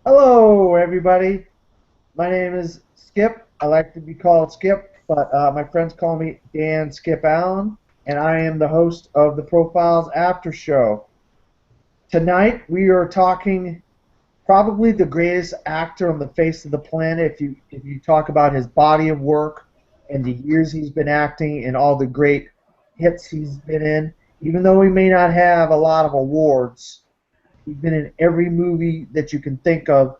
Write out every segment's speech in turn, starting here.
Hello, everybody. My name is Skip. I like to be called Skip, but my friends call me Dan Skip Allen, and I am the host of the Profiles After Show. Tonight, we are talking probably the greatest actor on the face of the planet. If you talk about his body of work and the years he's been acting and all the great hits he's been in, even though he may not have a lot of awards, he's been in every movie that you can think of.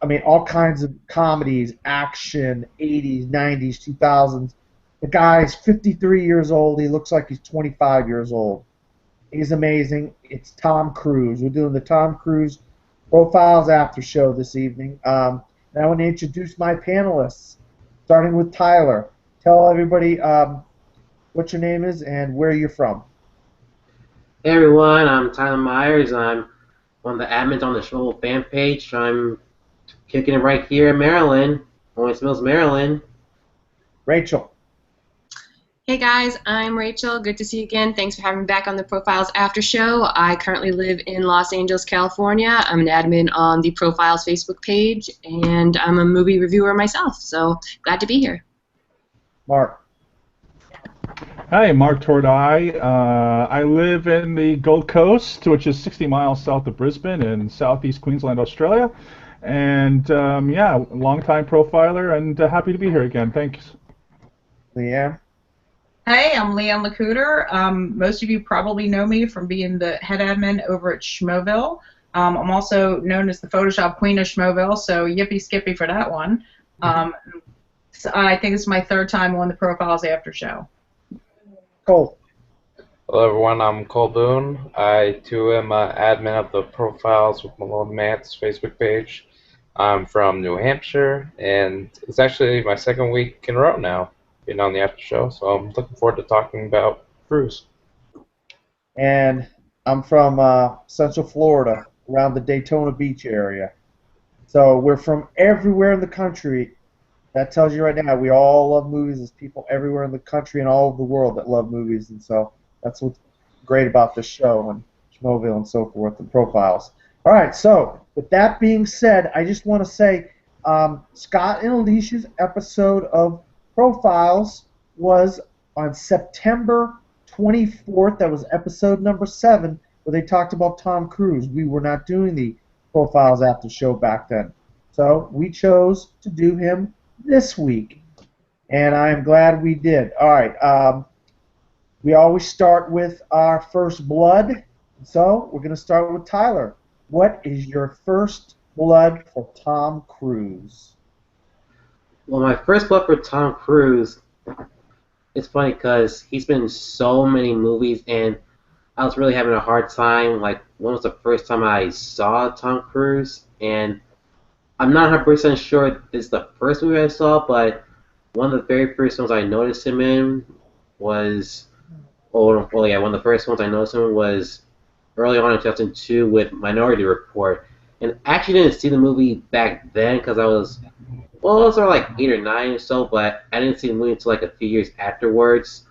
I mean, all kinds of comedies, action, 80s, 90s, 2000s. The guy's 53 years old. He looks like he's 25 years old. He's amazing. It's Tom Cruise. We're doing the Tom Cruise Profiles After Show this evening. And I want to introduce my panelists, starting with Tyler. Tell everybody what your name is and where you're from. Hey everyone, I'm Tyler Myers. I'm one of the admins on the Schmoble fan page. I'm kicking it right here in Maryland, Owens Mills, Maryland. Rachel. Hey guys, I'm Rachel. Good to see you again. Thanks for having me back on the Profiles After Show. I currently live in Los Angeles, California. I'm an admin on the Profiles Facebook page, and I'm a movie reviewer myself, so glad to be here. Mark. Hi, Mark Tordai. I live in the Gold Coast, which is 60 miles south of Brisbane in southeast Queensland, Australia. And yeah, longtime profiler and happy to be here again. Thanks. Leanne. Hey, I'm Leanne Lacuter. Most of you probably know me from being the head admin over at Schmoville. I'm also known as the Photoshop Queen of Schmoville, so yippee skippy for that one. So I think it's my third time on the Profiles After Show. Cole. Hello everyone, I'm Cole Boone. I too am admin of the Profiles with Malone Mance Facebook page. I'm from New Hampshire, and it's actually my second week in a row now being on the after show, so I'm looking forward to talking about Cruise. And I'm from Central Florida, around the Daytona Beach area. So we're from everywhere in the country. That tells you right now we all love movies. There's people everywhere in the country and all over the world that love movies, and so that's what's great about this show and Schmoville and so forth and Profiles. All right, so with that being said, I just want to say Scott and Alicia's episode of Profiles was on September 24th. That was episode number 7, where they talked about Tom Cruise. We were not doing the Profiles After Show back then. So we chose to do him this week, and I'm glad we did. All right, we always start with our first blood, so we're going to start with Tyler. What is your first blood for Tom Cruise? Well, my first blood for Tom Cruise, it's funny because he's been in so many movies, and I was really having a hard time. Like, when was the first time I saw Tom Cruise? And I'm not 100% sure it's the first movie I saw, but one of the very first ones I noticed him in was, one of the first ones I noticed him in was early on in 2002 with Minority Report. And I actually didn't see the movie back then because I was sort of like 8 or 9 or so, but I didn't see the movie until like a few years afterwards.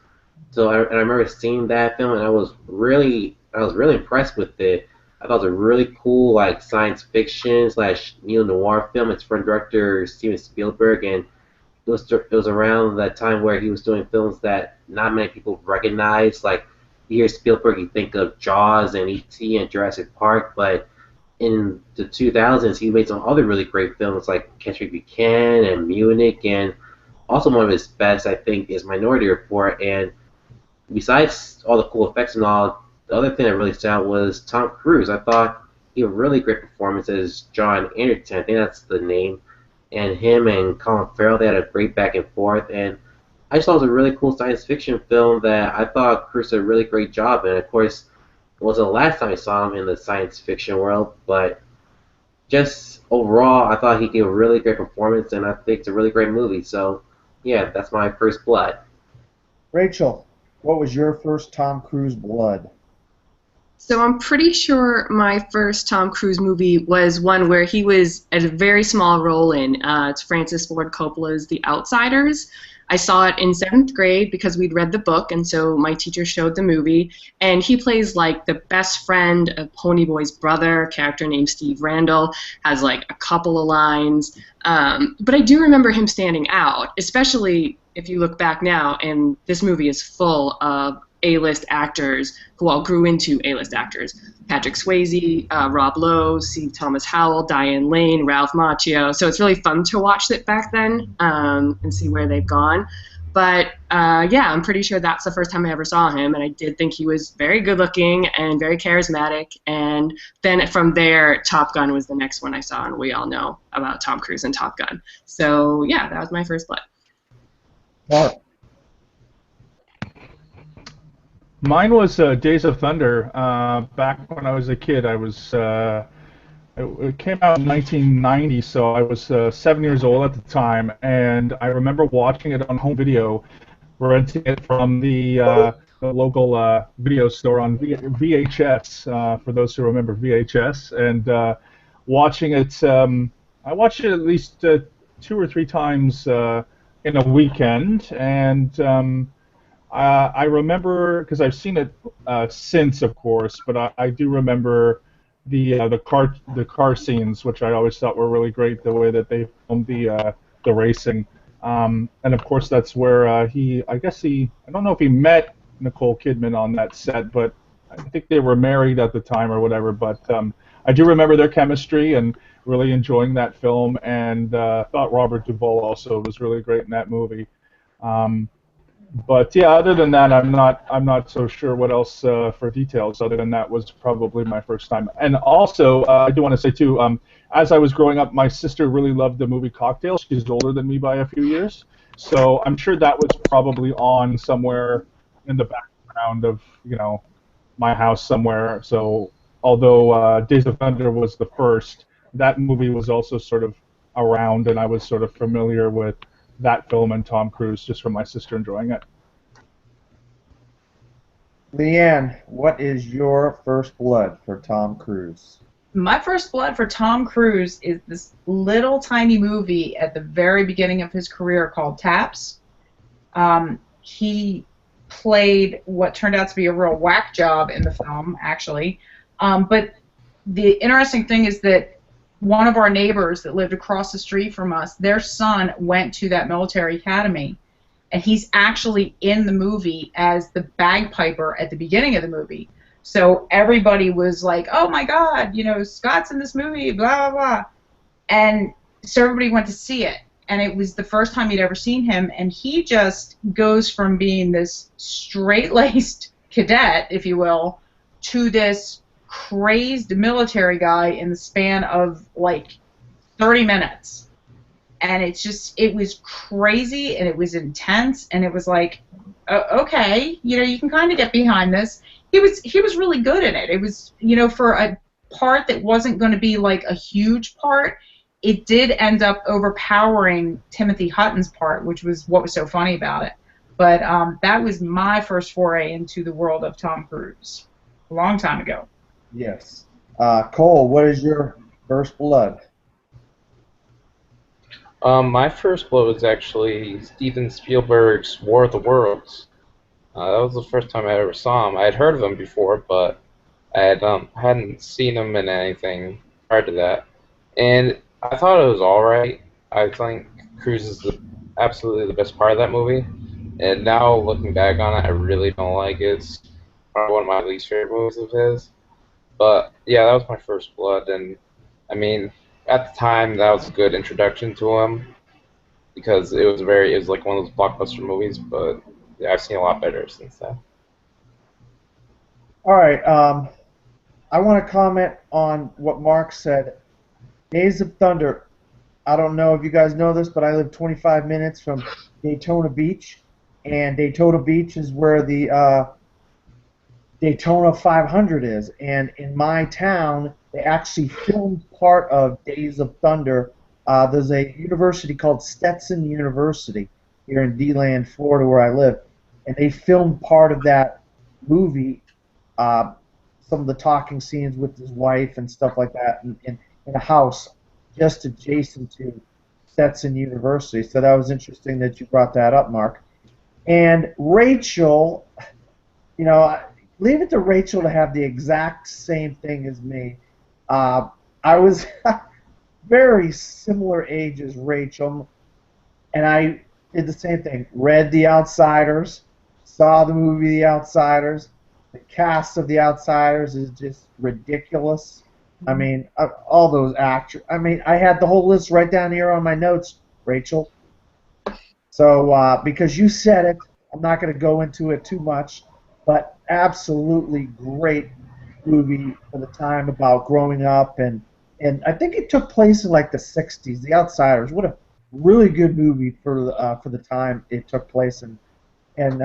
So I remember seeing that film, and I was really impressed with it. I thought it was a really cool like science fiction slash neo noir film. It's from director Steven Spielberg, and it was around that time where he was doing films that not many people recognize. Like, you hear Spielberg, you think of Jaws and E.T. and Jurassic Park, but in the 2000s he made some other really great films like Catch Me If You Can and Munich, and also one of his best I think is Minority Report. And besides all the cool effects and all, the other thing that really stood out was Tom Cruise. I thought he had a really great performance as John Anderton, I think that's the name, and him and Colin Farrell, they had a great back and forth, and I just thought it was a really cool science fiction film that I thought Cruise did a really great job in. Of course, it wasn't the last time I saw him in the science fiction world, but just overall, I thought he gave a really great performance, and I think it's a really great movie. So, yeah, that's my first blood. Rachel, what was your first Tom Cruise blood? So I'm pretty sure my first Tom Cruise movie was one where he was a very small role in. It's Francis Ford Coppola's The Outsiders. I saw it in 7th grade because we'd read the book, and so my teacher showed the movie. And he plays like the best friend of Ponyboy's brother, a character named Steve Randall, has like a couple of lines. But I do remember him standing out, especially if you look back now, and this movie is full of A-list actors who all grew into A-list actors. Patrick Swayze, Rob Lowe, C. Thomas Howell, Diane Lane, Ralph Macchio. So it's really fun to watch it back then and see where they've gone. But yeah, I'm pretty sure that's the first time I ever saw him, and I did think he was very good looking and very charismatic. And then from there, Top Gun was the next one I saw, and we all know about Tom Cruise and Top Gun. So yeah, that was my first blood. Mark. Mine was Days of Thunder. Back when I was a kid, I was. It came out in 1990, so I was 7 years old at the time, and I remember watching it on home video, renting it from the local video store on VHS. For those who remember VHS, and watching it. I watched it at least 2 or 3 times in a weekend, and. I remember, because I've seen it since, of course, but I do remember the car scenes, which I always thought were really great. The way that they filmed the racing, and of course that's where I don't know if he met Nicole Kidman on that set, but I think they were married at the time or whatever. But I do remember their chemistry and really enjoying that film, and thought Robert Duvall also was really great in that movie. But yeah, other than that, I'm not so sure what else for details. Other than that was probably my first time. And also, I do want to say too, as I was growing up, my sister really loved the movie Cocktail. She's older than me by a few years, so I'm sure that was probably on somewhere in the background of my house somewhere. So although Days of Thunder was the first, that movie was also sort of around, and I was sort of familiar with that film and Tom Cruise just from my sister enjoying it. Leanne, what is your first blood for Tom Cruise? My first blood for Tom Cruise is this little tiny movie at the very beginning of his career called Taps. He played what turned out to be a real whack job in the film, actually. But the interesting thing is that one of our neighbors that lived across the street from us, their son went to that military academy, and he's actually in the movie as the bagpiper at the beginning of the movie. So everybody was like, oh my God, Scott's in this movie, blah, blah, blah. And so everybody went to see it, and it was the first time he'd ever seen him, and he just goes from being this straight-laced cadet, if you will, to this crazed military guy in the span of like 30 minutes. And it was crazy, and it was intense, and it was like, okay, you can kind of get behind this. He was really good in it. It was, for a part that wasn't going to be like a huge part, it did end up overpowering Timothy Hutton's part, which was what was so funny about it. But that was my first foray into the world of Tom Cruise a long time ago. Yes. Cole, what is your first blood? My first blood was actually Steven Spielberg's War of the Worlds. That was the first time I ever saw him. I had heard of him before, but I hadn't seen him in anything prior to that. And I thought it was alright. I think Cruise is absolutely the best part of that movie. And now, looking back on it, I really don't like it. It's probably one of my least favorite movies of his. But yeah, that was my first blood, and I mean, at the time, that was a good introduction to him because it was like one of those blockbuster movies. But yeah, I've seen a lot better since then. All right. I want to comment on what Mark said. Days of Thunder. I don't know if you guys know this, but I live 25 minutes from Daytona Beach, and Daytona Beach is where the Daytona 500 is, and in my town, they actually filmed part of Days of Thunder. There's a university called Stetson University here in DeLand, Florida, where I live, and they filmed part of that movie, some of the talking scenes with his wife and stuff like that, in a house just adjacent to Stetson University. So that was interesting that you brought that up, Mark. And Rachel, you know, leave it to Rachel to have the exact same thing as me. I was very similar age as Rachel, and I did the same thing. Read The Outsiders, saw the movie The Outsiders. The cast of The Outsiders is just ridiculous. I mean, all those actors. I mean, I had the whole list right down here on my notes, Rachel. So, because you said it, I'm not going to go into it too much, but absolutely great movie for the time about growing up, and I think it took place in like the 60s. The Outsiders. What a really good movie for the time it took place in. And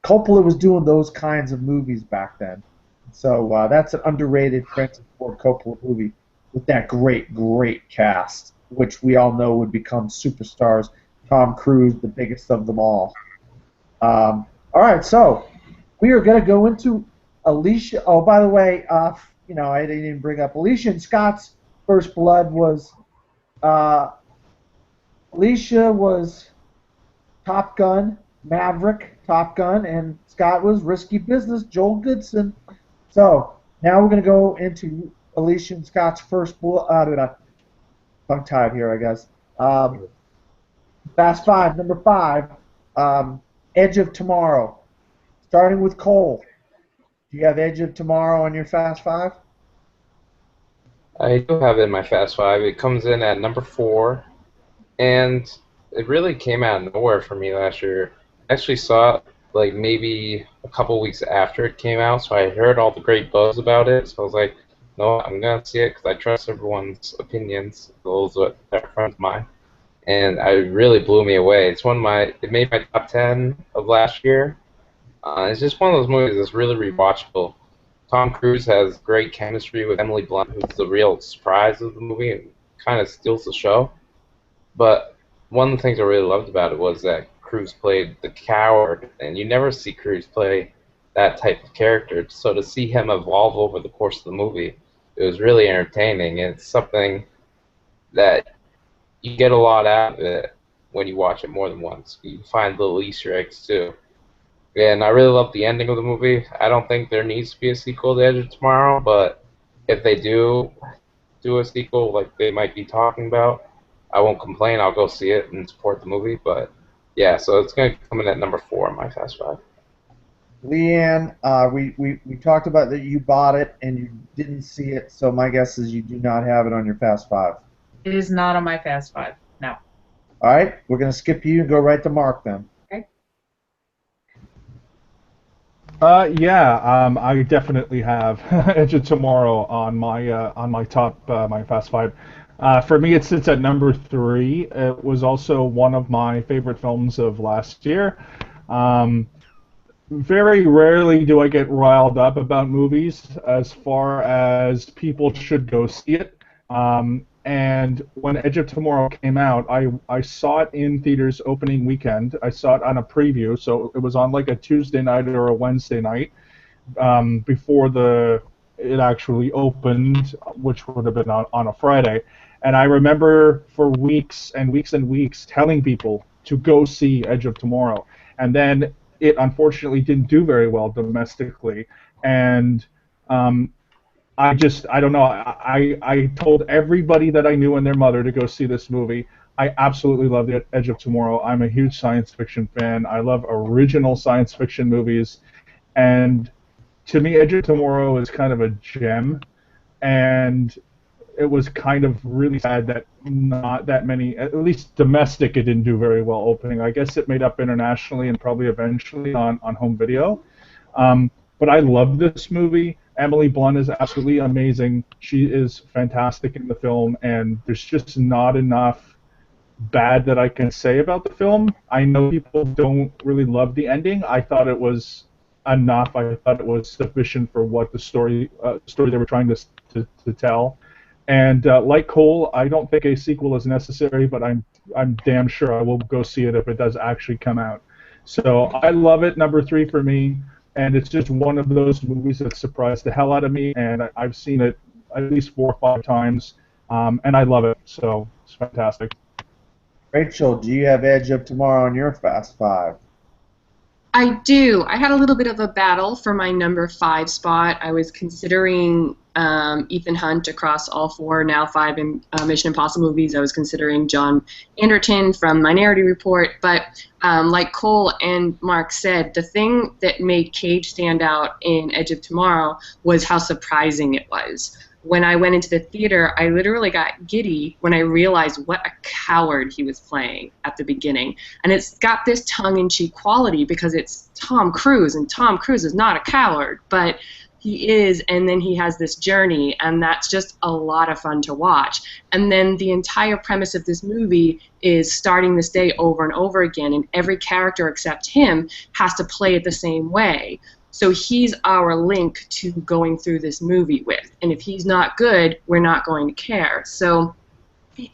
Coppola was doing those kinds of movies back then. So that's an underrated Francis Ford Coppola movie with that great cast, which we all know would become superstars. Tom Cruise, the biggest of them all. All right, so we are going to go into Alicia. Oh, by the way, you know, I didn't even bring up Alicia and Scott's First Blood was. Alicia was Top Gun, Maverick, Top Gun, and Scott was Risky Business, Joel Goodson. So now we're going to go into Alicia and Scott's First Blood. Tongue-tied here, I guess. Fast Five, number 5, Edge of Tomorrow. Starting with Cole. Do you have Edge of Tomorrow on your Fast Five? I do have it in my Fast Five. It comes in at number 4, and it really came out of nowhere for me last year. I actually saw it like maybe a couple weeks after it came out, so I heard all the great buzz about it. So I was like, no, I'm gonna see it because I trust everyone's opinions, those that are friends of mine, and it really blew me away. It's it made my top 10 of last year. It's just one of those movies that's really rewatchable. Tom Cruise has great chemistry with Emily Blunt, who's the real surprise of the movie and kind of steals the show. But one of the things I really loved about it was that Cruise played the coward, and you never see Cruise play that type of character. So to see him evolve over the course of the movie, it was really entertaining. And it's something that you get a lot out of it when you watch it more than once. You find little Easter eggs too. And I really love the ending of the movie. I don't think there needs to be a sequel to Edge of Tomorrow, but if they do a sequel like they might be talking about, I won't complain. I'll go see it and support the movie. But yeah, so it's going to come in at number 4 on my Fast Five. Leanne, we talked about that you bought it and you didn't see it, so my guess is you do not have it on your Fast Five. It is not on my Fast Five. No. All right, we're going to skip you and go right to Mark then. I definitely have Edge of Tomorrow on my top my Fast Five. For me, it sits at number 3. It was also one of my favorite films of last year. Very rarely do I get riled up about movies as far as people should go see it. And when Edge of Tomorrow came out, I saw it in theaters opening weekend. I saw it on a preview, so it was on like a Tuesday night or a Wednesday night before it actually opened, which would have been on a Friday. And I remember for weeks and weeks and weeks telling people to go see Edge of Tomorrow. And then it unfortunately didn't do very well domestically. And I don't know. I told everybody that I knew and their mother to go see this movie. I absolutely love The Edge of Tomorrow. I'm a huge science fiction fan. I love original science fiction movies. And to me, Edge of Tomorrow is kind of a gem. And it was kind of really sad that not that many, at least domestic, it didn't do very well opening. I guess it made up internationally and probably eventually on home video. But I love this movie. Emily Blunt is absolutely amazing. She is fantastic in the film, and there's just not enough bad that I can say about the film. I know people don't really love the ending. I thought it was enough. I thought it was sufficient for what the story they were trying to tell. And like Cole, I don't think a sequel is necessary, but I'm damn sure I will go see it if it does actually come out. So I love it. Number 3 for me. And it's just one of those movies that surprised the hell out of me, and I've seen it at least 4 or 5 times, and I love it, so it's fantastic. Rachel, do you have Edge of Tomorrow on your Fast Five? I do. I had a little bit of a battle for my number 5 spot. I was considering Ethan Hunt across all 4, now 5 Mission Impossible movies. I was considering John Anderton from Minority Report. But like Cole and Mark said, the thing that made Cage stand out in Edge of Tomorrow was how surprising it was. When I went into the theater, I literally got giddy when I realized what a coward he was playing at the beginning. And it's got this tongue-in-cheek quality because it's Tom Cruise, and Tom Cruise is not a coward, but he is, and then he has this journey, and that's just a lot of fun to watch. And then the entire premise of this movie is starting this day over and over again, and every character except him has to play it the same way. So he's our link to going through this movie with. And if he's not good, we're not going to care. So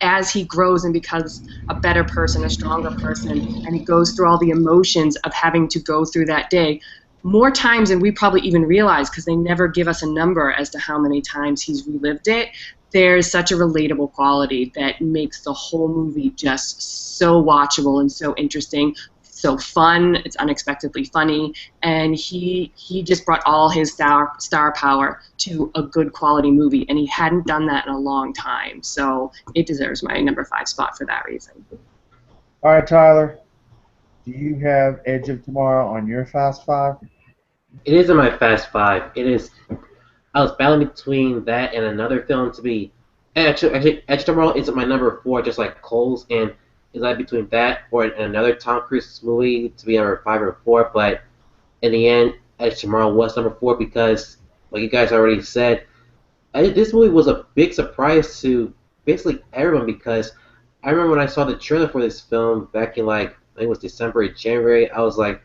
as he grows and becomes a better person, a stronger person, and he goes through all the emotions of having to go through that day, more times than we probably even realize, because they never give us a number as to how many times he's relived it, there's such a relatable quality that makes the whole movie just so watchable and so interesting, so fun. It's unexpectedly funny, and he just brought all his star power to a good quality movie, and he hadn't done that in a long time. So it deserves my number 5 spot for that reason. All right, Tyler, do you have Edge of Tomorrow on your Fast Five? It is in my Fast Five. It is. I was battling between that and another film to be. Actually, Edge of Tomorrow isn't my number 4, just like Cole's, and is like between that or another Tom Cruise movie to be number 5 or 4. But in the end, Edge of Tomorrow was number 4 because, like you guys already said, this movie was a big surprise to basically everyone, because I remember when I saw the trailer for this film back in, like, I think it was December or January, I was like,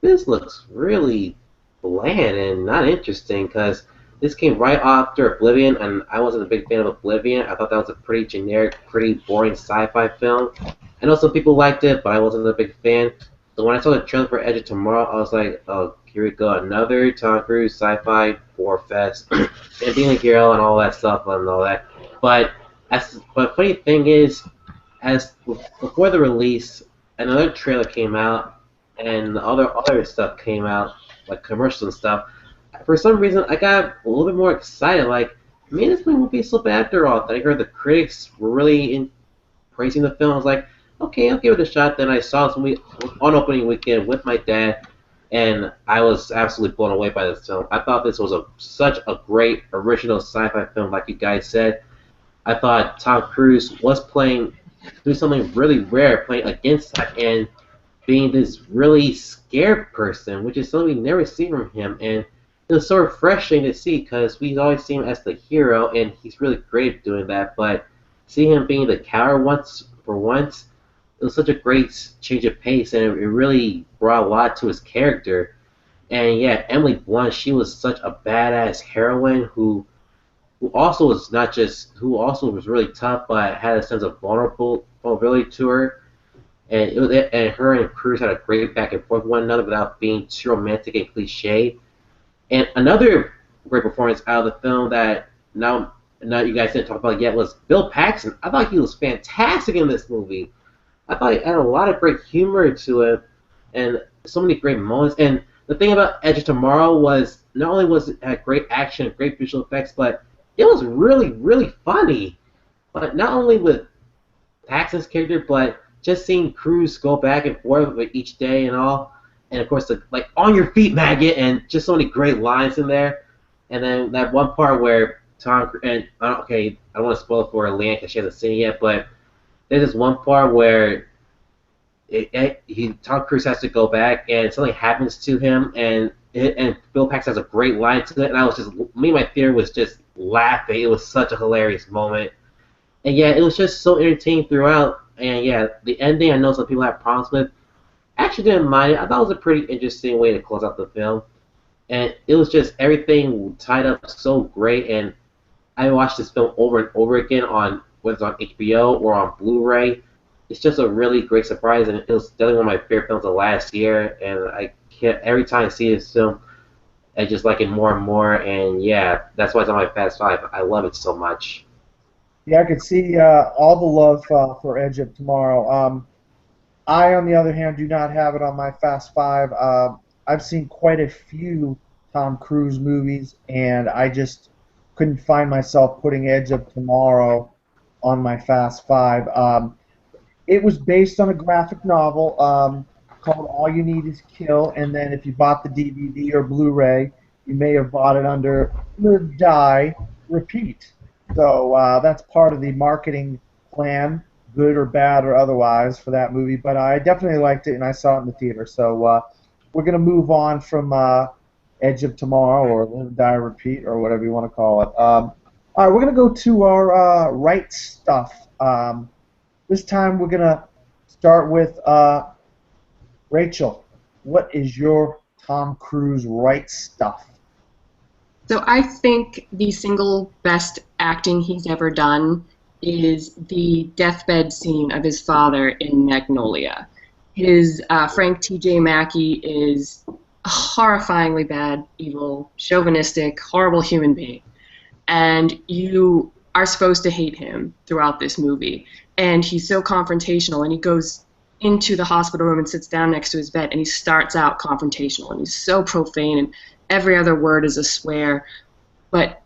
this looks really bland and not interesting, because this came right after Oblivion, and I wasn't a big fan of Oblivion. I thought that was a pretty generic, pretty boring sci-fi film. I know some people liked it, but I wasn't a big fan. So when I saw the trailer for Edge of Tomorrow, I was like, oh, here we go, another Tom Cruise sci-fi bore fest, and being a hero and all that stuff and all that. But the funny thing is, before the release, another trailer came out, and other stuff came out, like commercials and stuff. For some reason, I got a little bit more excited. Like, man, this movie won't be so bad after all. Then I heard the critics were really praising the film. I was like, okay, I'll give it a shot. Then I saw this movie on opening weekend with my dad, and I was absolutely blown away by this film. I thought this was such a great original sci-fi film, like you guys said. I thought Tom Cruise was doing something really rare, playing against that and being this really scared person, which is something we never see from him. And it was so refreshing to see, because we always see him as the hero, and he's really great at doing that. But seeing him being the coward for once, it was such a great change of pace, and it really brought a lot to his character. And yeah, Emily Blunt, she was such a badass heroine who also was really tough, but had a sense of vulnerability to her. And her and Cruise had a great back and forth with one another without being too romantic and cliche. And another great performance out of the film that now you guys didn't talk about yet was Bill Paxton. I thought he was fantastic in this movie. I thought he had a lot of great humor to it and so many great moments. And the thing about Edge of Tomorrow was not only was it had great action and great visual effects, but it was really, really funny. But not only with Paxton's character, but just seeing Cruise go back and forth with each day and all. And of course, like, on your feet, maggot, and just so many great lines in there. And then that one part where I don't want to spoil it for Leanne because she hasn't seen it yet, but there's this one part where Tom Cruise has to go back and something happens to him, and Bill Paxton has a great line to it, and my theater was just laughing. It was such a hilarious moment. And yeah, it was just so entertaining throughout. And yeah, the ending, I know some people have problems with. I actually didn't mind it. I thought it was a pretty interesting way to close out the film. And it was just everything tied up so great. And I watched this film over and over again whether it's on HBO or on Blu-ray. It's just a really great surprise, and it was definitely one of my favorite films of last year. And every time I see this film, I just like it more and more. And yeah, that's why it's on my Fast Five. I love it so much. Yeah, I could see all the love for Edge of Tomorrow. I, on the other hand, do not have it on my Fast Five. I've seen quite a few Tom Cruise movies, and I just couldn't find myself putting Edge of Tomorrow on my Fast Five. It was based on a graphic novel called All You Need Is Kill, and then if you bought the DVD or Blu-ray, you may have bought it under Live, Die, Repeat. So that's part of the marketing plan, good or bad or otherwise, for that movie. But I definitely liked it, and I saw it in the theater. So we're going to move on from Edge of Tomorrow or Live, Die, Repeat or whatever you want to call it. All right, we're going to go to our right stuff. This time we're going to start with Rachel. What is your Tom Cruise right stuff? So I think the single best acting he's ever done is the deathbed scene of his father in Magnolia. His Frank T.J. Mackey is a horrifyingly bad, evil, chauvinistic, horrible human being. And you are supposed to hate him throughout this movie. And he's so confrontational, and he goes into the hospital room and sits down next to his bed, and he starts out confrontational, and he's so profane, and every other word is a swear. But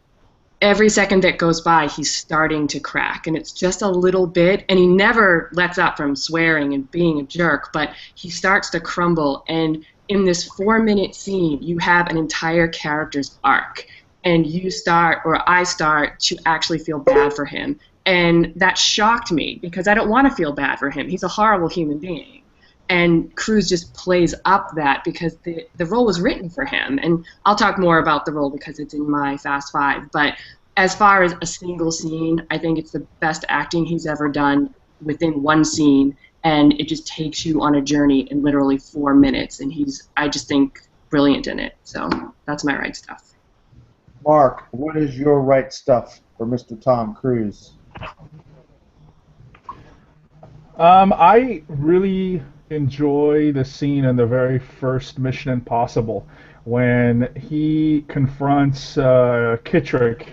every second that goes by, he's starting to crack, and it's just a little bit, and he never lets up from swearing and being a jerk, but he starts to crumble, and in this 4-minute scene, you have an entire character's arc, and you start, or I start, to actually feel bad for him. And that shocked me, because I don't want to feel bad for him. He's a horrible human being. And Cruise just plays up that because the role was written for him. And I'll talk more about the role because it's in my Fast Five. But as far as a single scene, I think it's the best acting he's ever done within one scene. And it just takes you on a journey in literally 4 minutes. And I just think, brilliant in it. So that's my right stuff. Mark, what is your right stuff for Mr. Tom Cruise? I really enjoy the scene in the very first Mission Impossible when he confronts Kittrick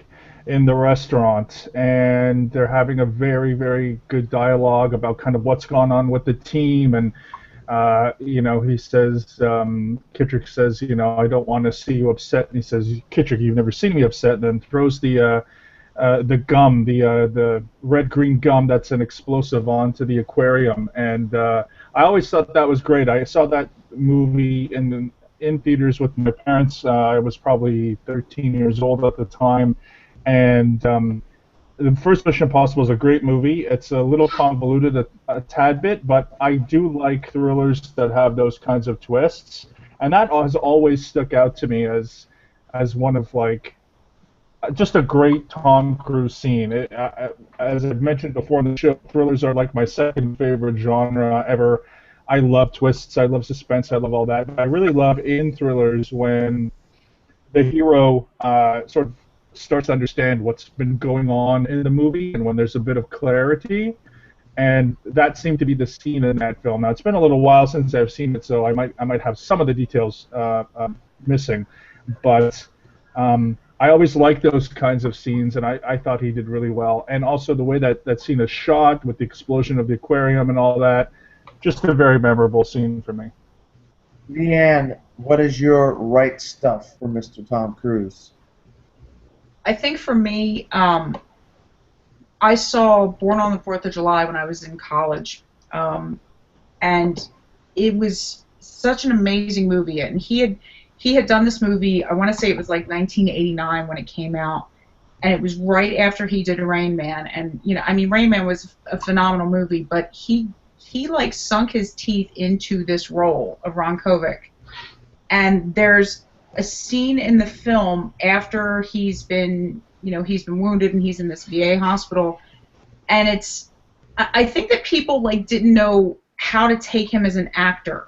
in the restaurant, and they're having a very, very good dialogue about kind of what's gone on with the team, and he says, Kittrick says, I don't want to see you upset, and he says, Kittrick, you've never seen me upset, and then throws the gum, the red-green gum that's an explosive onto the aquarium, and I always thought that was great. I saw that movie in theaters with my parents. I was probably 13 years old at the time, and the first Mission Impossible is a great movie. It's a little convoluted a tad bit, but I do like thrillers that have those kinds of twists, and that has always stuck out to me as one of just a great Tom Cruise scene. As I've mentioned before in the show, thrillers are like my second favorite genre ever. I love twists, I love suspense, I love all that. But I really love in thrillers when the hero sort of starts to understand what's been going on in the movie, and when there's a bit of clarity. And that seemed to be the scene in that film. Now, it's been a little while since I've seen it, so I might have some of the details missing. But I always like those kinds of scenes, and I thought he did really well. And also the way that scene is shot with the explosion of the aquarium and all that, just a very memorable scene for me. Leanne, what is your right stuff for Mr. Tom Cruise? I think for me, I saw Born on the 4th of July when I was in college, and it was such an amazing movie. And he had done this movie, I want to say it was like 1989 when it came out, and it was right after he did Rain Man. And Rain Man was a phenomenal movie, but he sunk his teeth into this role of Ron Kovic. And there's a scene in the film after he's been wounded and he's in this VA hospital, and I think that people didn't know how to take him as an actor.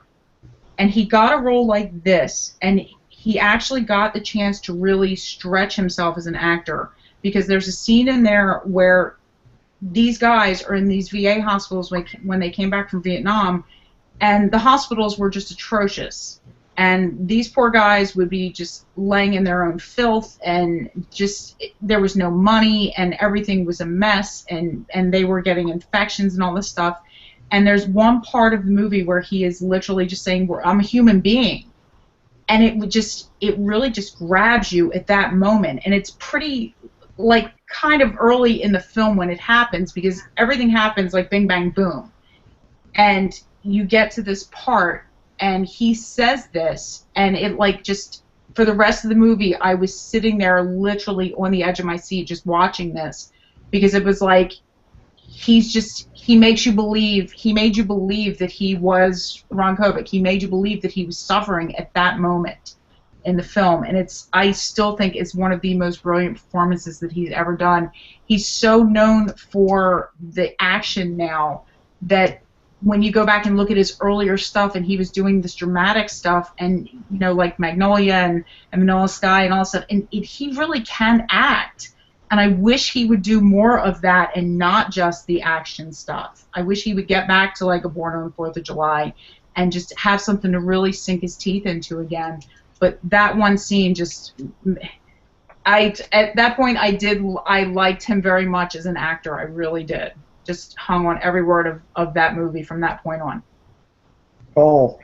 And he got a role like this, and he actually got the chance to really stretch himself as an actor, because there's a scene in there where these guys are in these VA hospitals when they came back from Vietnam, and the hospitals were just atrocious. And these poor guys would be just laying in their own filth, and just there was no money, and everything was a mess, and they were getting infections and all this stuff. And there's one part of the movie where he is literally just saying, "I'm a human being," and it really just grabs you at that moment. And it's pretty, like, kind of early in the film when it happens, because everything happens like bing bang boom, and you get to this part. And he says this, and it, like, just for the rest of the movie, I was sitting there literally on the edge of my seat just watching this, because it was like he made you believe that he was Ron Kovic. He made you believe that he was suffering at that moment in the film, and I still think it's one of the most brilliant performances that he's ever done. He's so known for the action now that when you go back and look at his earlier stuff, and he was doing this dramatic stuff, and like Magnolia and Vanilla Sky and all that stuff, and he really can act. And I wish he would do more of that and not just the action stuff. I wish he would get back to like a Born on the 4th of July and just have something to really sink his teeth into again. But that one scene at that point I liked him very much as an actor. I really did. Just hung on every word of that movie from that point on. Cole.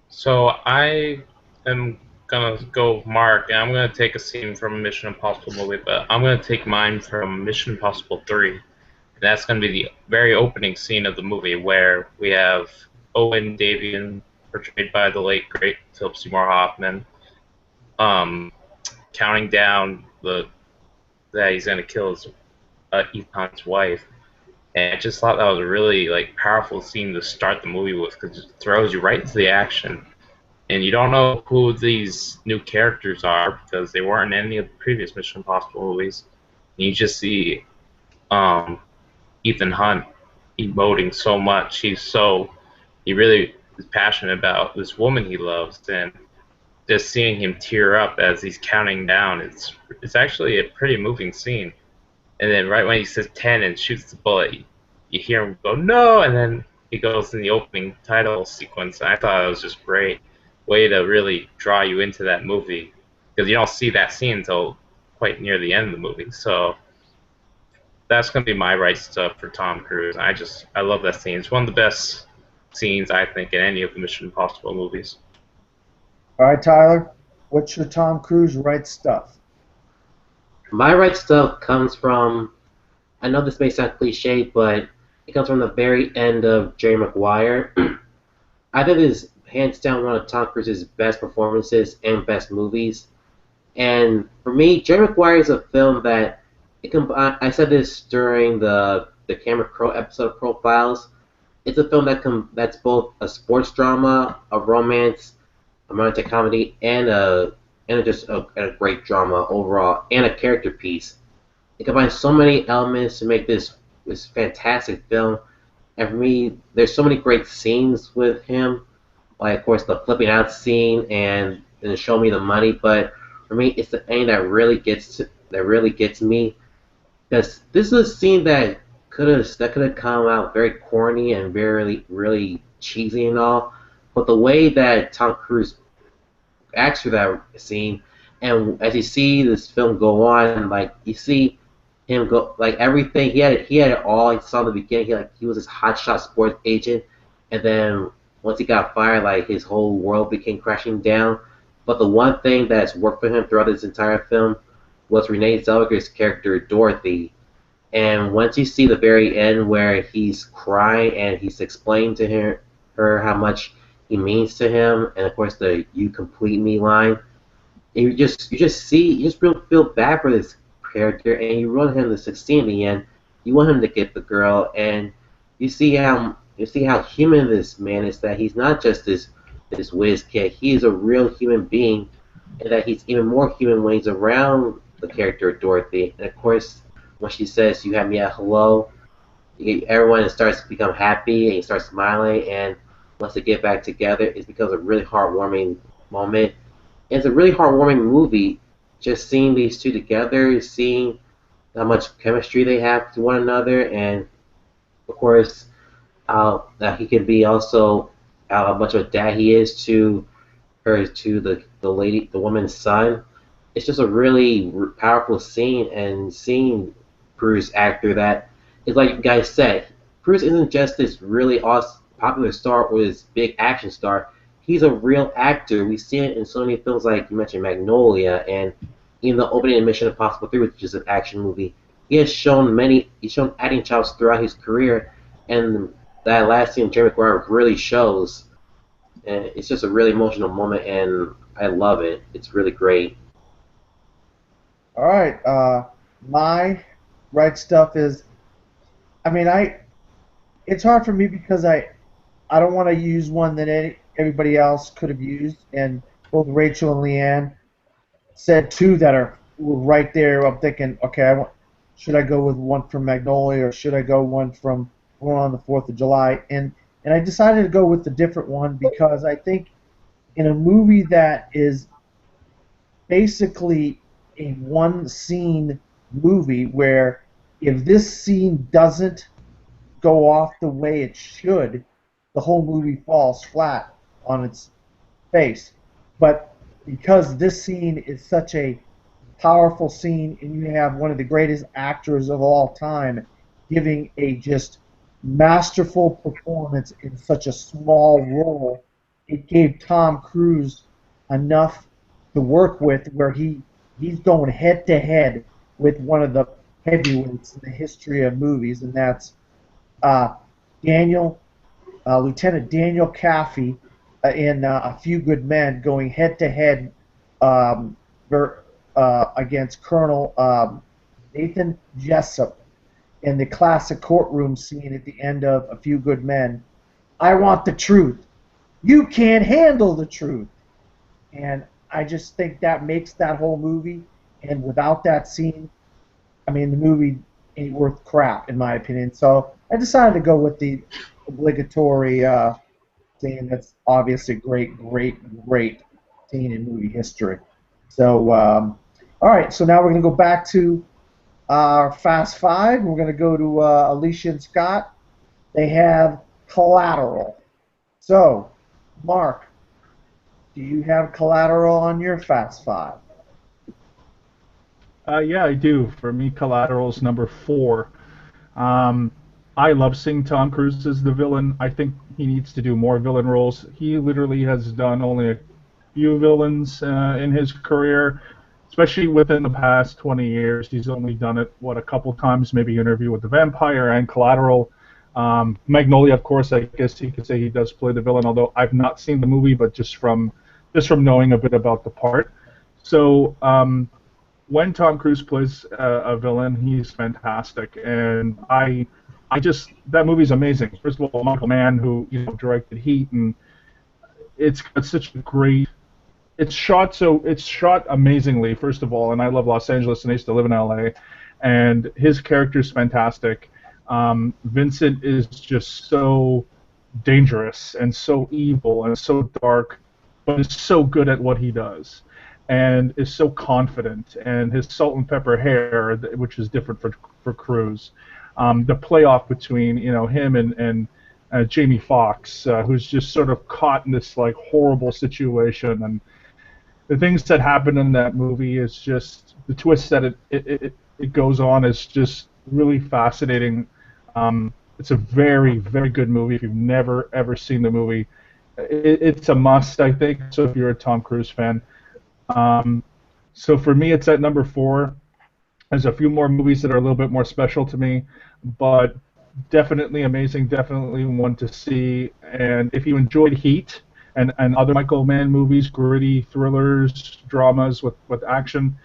So I am gonna go with Mark, and I'm gonna take a scene from a Mission Impossible movie, but I'm gonna take mine from Mission Impossible 3. And that's gonna be the very opening scene of the movie, where we have Owen Davian, portrayed by the late great Philip Seymour Hoffman, counting down that he's gonna kill his Ethan's wife, and I just thought that was a really powerful scene to start the movie with, because it throws you right into the action, and you don't know who these new characters are because they weren't in any of the previous Mission Impossible movies. And you just see Ethan Hunt emoting so much. He really is passionate about this woman he loves, and just seeing him tear up as he's counting down, it's actually a pretty moving scene. And then right when he says 10 and shoots the bullet, you hear him go, "No!" And then he goes in the opening title sequence. And I thought it was just great way to really draw you into that movie, because you don't see that scene until quite near the end of the movie. So that's going to be my right stuff for Tom Cruise. I love that scene. It's one of the best scenes, I think, in any of the Mission Impossible movies. All right, Tyler, what's your Tom Cruise right stuff? My right stuff comes from, I know this may sound cliche, but it comes from the very end of Jerry Maguire. I think this is hands down one of Tom Cruise's best performances and best movies. And for me, Jerry Maguire is a film that, I said this during the Cameron Crowe episode of Profiles, it's a film that's both a sports drama, a romance, a romantic comedy, and a great drama overall, and a character piece. It combines so many elements to make this fantastic film. And for me, there's so many great scenes with him, like of course the flipping out scene and Show Me the Money. But for me, it's the ending that really gets me, because this is a scene that could have come out very corny and very really cheesy and all. But the way that Tom Cruise acts for that scene, and as you see this film go on, you see him go, everything, he had it all. You saw in the beginning, he was this hotshot sports agent, and then once he got fired, his whole world became crashing down. But the one thing that's worked for him throughout this entire film was Renee Zellweger's character, Dorothy. And once you see the very end where he's crying and he's explaining to her how much he means to him, and of course the "You complete me" line, and you just feel bad for this character, and you want him to succeed in the end. You want him to get the girl, and you see how human this man is. That he's not just this whiz kid. He is a real human being, and that he's even more human when he's around the character of Dorothy. And of course, when she says, "You have me at hello," everyone starts to become happy and he starts smiling, and once they get back together, it becomes a really heartwarming moment. And it's a really heartwarming movie, just seeing these two together, seeing how much chemistry they have to one another, and of course, that he can be also how much of a dad he is to the woman's son. It's just a really powerful scene, and seeing Bruce actor that is like you guys said, Bruce isn't just this really awesome popular star or this big action star. He's a real actor. We see it in so many films, like you mentioned Magnolia, and even the opening of Mission Impossible 3, which is an action movie. He's shown acting chops throughout his career, and that last scene in Jerry Maguire really shows. And it's just a really emotional moment, and I love it. It's really great. All right. My right stuff is. I mean, It's hard for me because I don't want to use one that everybody else could have used, and both Rachel and Leanne said two that were right there. I'm thinking, okay, should I go with one from Magnolia or should I go one from Born on the 4th of July? And I decided to go with the different one because I think in a movie that is basically a one scene movie where if this scene doesn't go off the way it should, the whole movie falls flat on its face. But because this scene is such a powerful scene and you have one of the greatest actors of all time giving a just masterful performance in such a small role, it gave Tom Cruise enough to work with where he's going head to head with one of the heavyweights in the history of movies, and that's uh, Daniel, Lieutenant Daniel Kaffee in A Few Good Men going head to head against Colonel Nathan Jessup in the classic courtroom scene at the end of A Few Good Men. I want the truth. You can't handle the truth. And I just think that makes that whole movie. And without that scene, I mean, the movie ain't worth crap, in my opinion. So I decided to go with the obligatory scene that's obviously great scene in movie history. So, all right, so now we're going to go back to our Fast Five. We're going to go to Alicia and Scott. They have Collateral. So, Mark, do you have Collateral on your Fast Five? Yeah, I do. For me, Collateral's number 4. I love seeing Tom Cruise as the villain. I think he needs to do more villain roles. He literally has done only a few villains in his career, especially within the past 20 years. He's only done it, a couple times, maybe Interview with the Vampire and Collateral. Magnolia, of course, I guess you could say he does play the villain, although I've not seen the movie, but just from knowing a bit about the part. So when Tom Cruise plays a villain, he's fantastic, and that movie's amazing. First of all, Michael Mann, who directed Heat, and it's got such a great. It's shot amazingly. First of all, and I love Los Angeles, and I used to live in LA, and his character's fantastic. Vincent is just so dangerous and so evil and so dark, but is so good at what he does, and is so confident. And his salt and pepper hair, which is different for Cruise. The playoff between him and Jamie Foxx, who's just sort of caught in this like horrible situation, and the things that happen in that movie is just the twist that it goes on is just really fascinating. It's a very, very good movie. If you've never ever seen the movie, it's a must, I think. So if you're a Tom Cruise fan, so for me, it's at number 4. There's a few more movies that are a little bit more special to me, but definitely amazing, definitely one to see. And if you enjoyed Heat and other Michael Mann movies, gritty thrillers, dramas with action,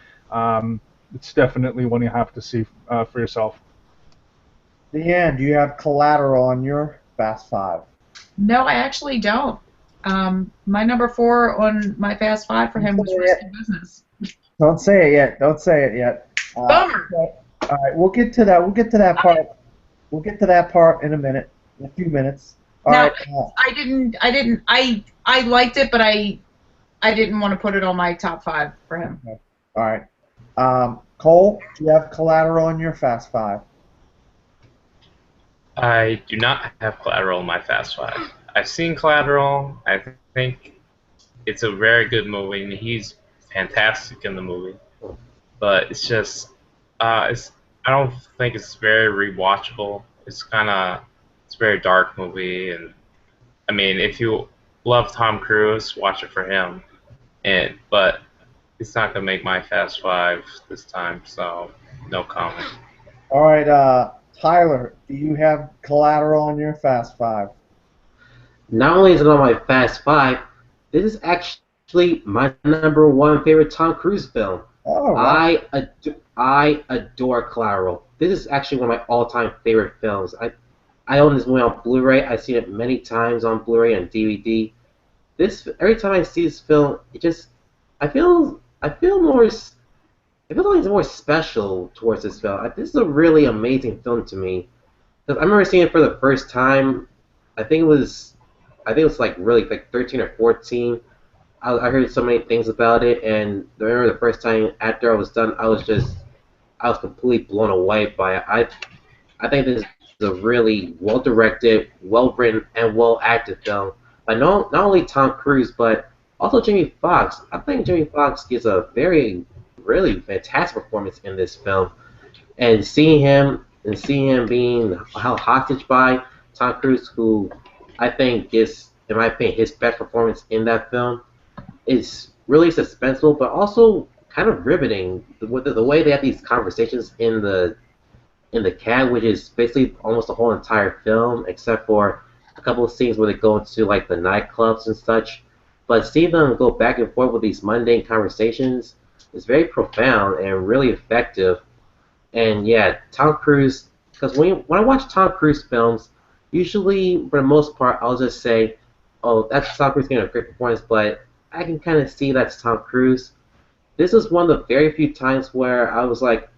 it's definitely one you have to see for yourself. Leanne, do you have Collateral on your Fast Five? No, I actually don't. My number 4 on my Fast Five for him was Risky Business. Don't say it yet. Don't say it yet. Bummer. All right, we'll get to that. We'll get to that part. We'll get to that part in a few minutes. All right. I liked it, but I didn't want to put it on my top 5 for him. Okay. All right. Cole, do you have Collateral on your Fast Five? I do not have Collateral in my Fast 5. I've seen Collateral. I think it's a very good movie, and he's fantastic in the movie. But it's just, I don't think it's very rewatchable. It's a very dark movie, and I mean, if you love Tom Cruise, watch it for him. But it's not gonna make my Fast Five this time, so no comment. All right, Tyler, do you have Collateral on your Fast Five? Not only is it on my Fast Five, this is actually my number one favorite Tom Cruise film. Oh, wow. I adore Collateral. This is actually one of my all-time favorite films. I own this movie on Blu-ray. I've seen it many times on Blu-ray and DVD. Every time I see this film, I feel more. I feel like it's more special towards this film. This is a really amazing film to me. 'Cause I remember seeing it for the first time. I think it was like really like 13 or 14. I heard so many things about it, and I remember the first time after I was done, I was completely blown away by it. I think this is a really well-directed, well-written, and well-acted film. By not only Tom Cruise, but also Jamie Foxx. I think Jamie Foxx gives a really fantastic performance in this film. And seeing him being held hostage by Tom Cruise, who I think gives, in my opinion, his best performance in that film, is really suspenseful, but also kind of riveting. The way they have these conversations in the cab, which is basically almost the whole entire film, except for a couple of scenes where they go into like the nightclubs and such. But seeing them go back and forth with these mundane conversations is very profound and really effective. And yeah, Tom Cruise, because when I watch Tom Cruise films, usually for the most part I'll just say, oh, that's Tom Cruise getting a great performance, but I can kind of see that's Tom Cruise. This is one of the very few times where I was like,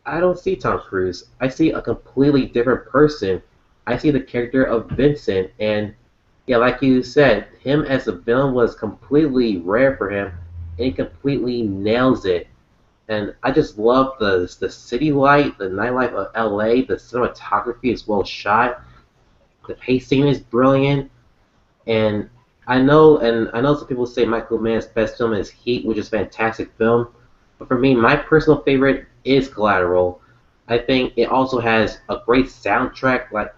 I don't see Tom Cruise. I see a completely different person. I see the character of Vincent, and yeah, like you said, him as a villain was completely rare for him, and he completely nails it. And I just love the city light, the nightlife of LA. The cinematography is well shot. The pacing is brilliant, and I know some people say Michael Mann's best film is Heat, which is a fantastic film. But for me, my personal favorite is Collateral. I think it also has a great soundtrack. Like,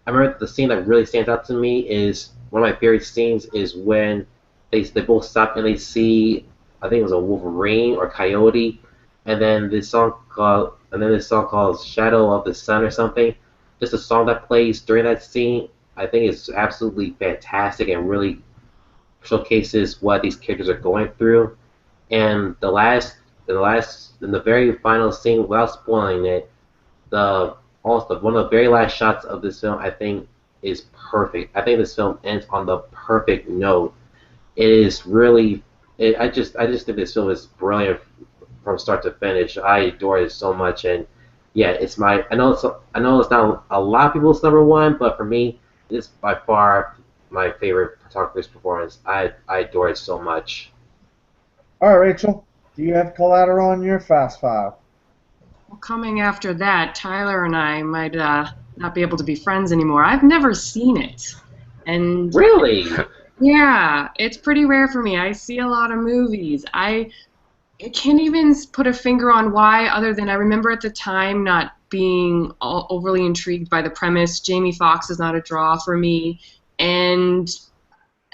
I remember the scene that really stands out to me is one of my favorite scenes is when they both stop and they see, I think it was a wolverine or coyote, and then this song called Shadow of the Sun or something. Just a song that plays during that scene, I think is absolutely fantastic and really showcases what these characters are going through. And in the very final scene, without spoiling it, one of the very last shots of this film, I think, is perfect. I think this film ends on the perfect note. It is really, I just think this film is brilliant from start to finish. I adore it so much, and yeah, I know it's not a lot of people's number one, but for me, it's by far my favorite Tom Cruise performance. I adore it so much. All right, Rachel, do you have Collateral on your Fast Five? Well, coming after that, Tyler and I might not be able to be friends anymore. I've never seen it. And Really? yeah, it's pretty rare for me. I see a lot of movies. I can't even put a finger on why, other than I remember at the time not being overly intrigued by the premise. Jamie Foxx is not a draw for me. And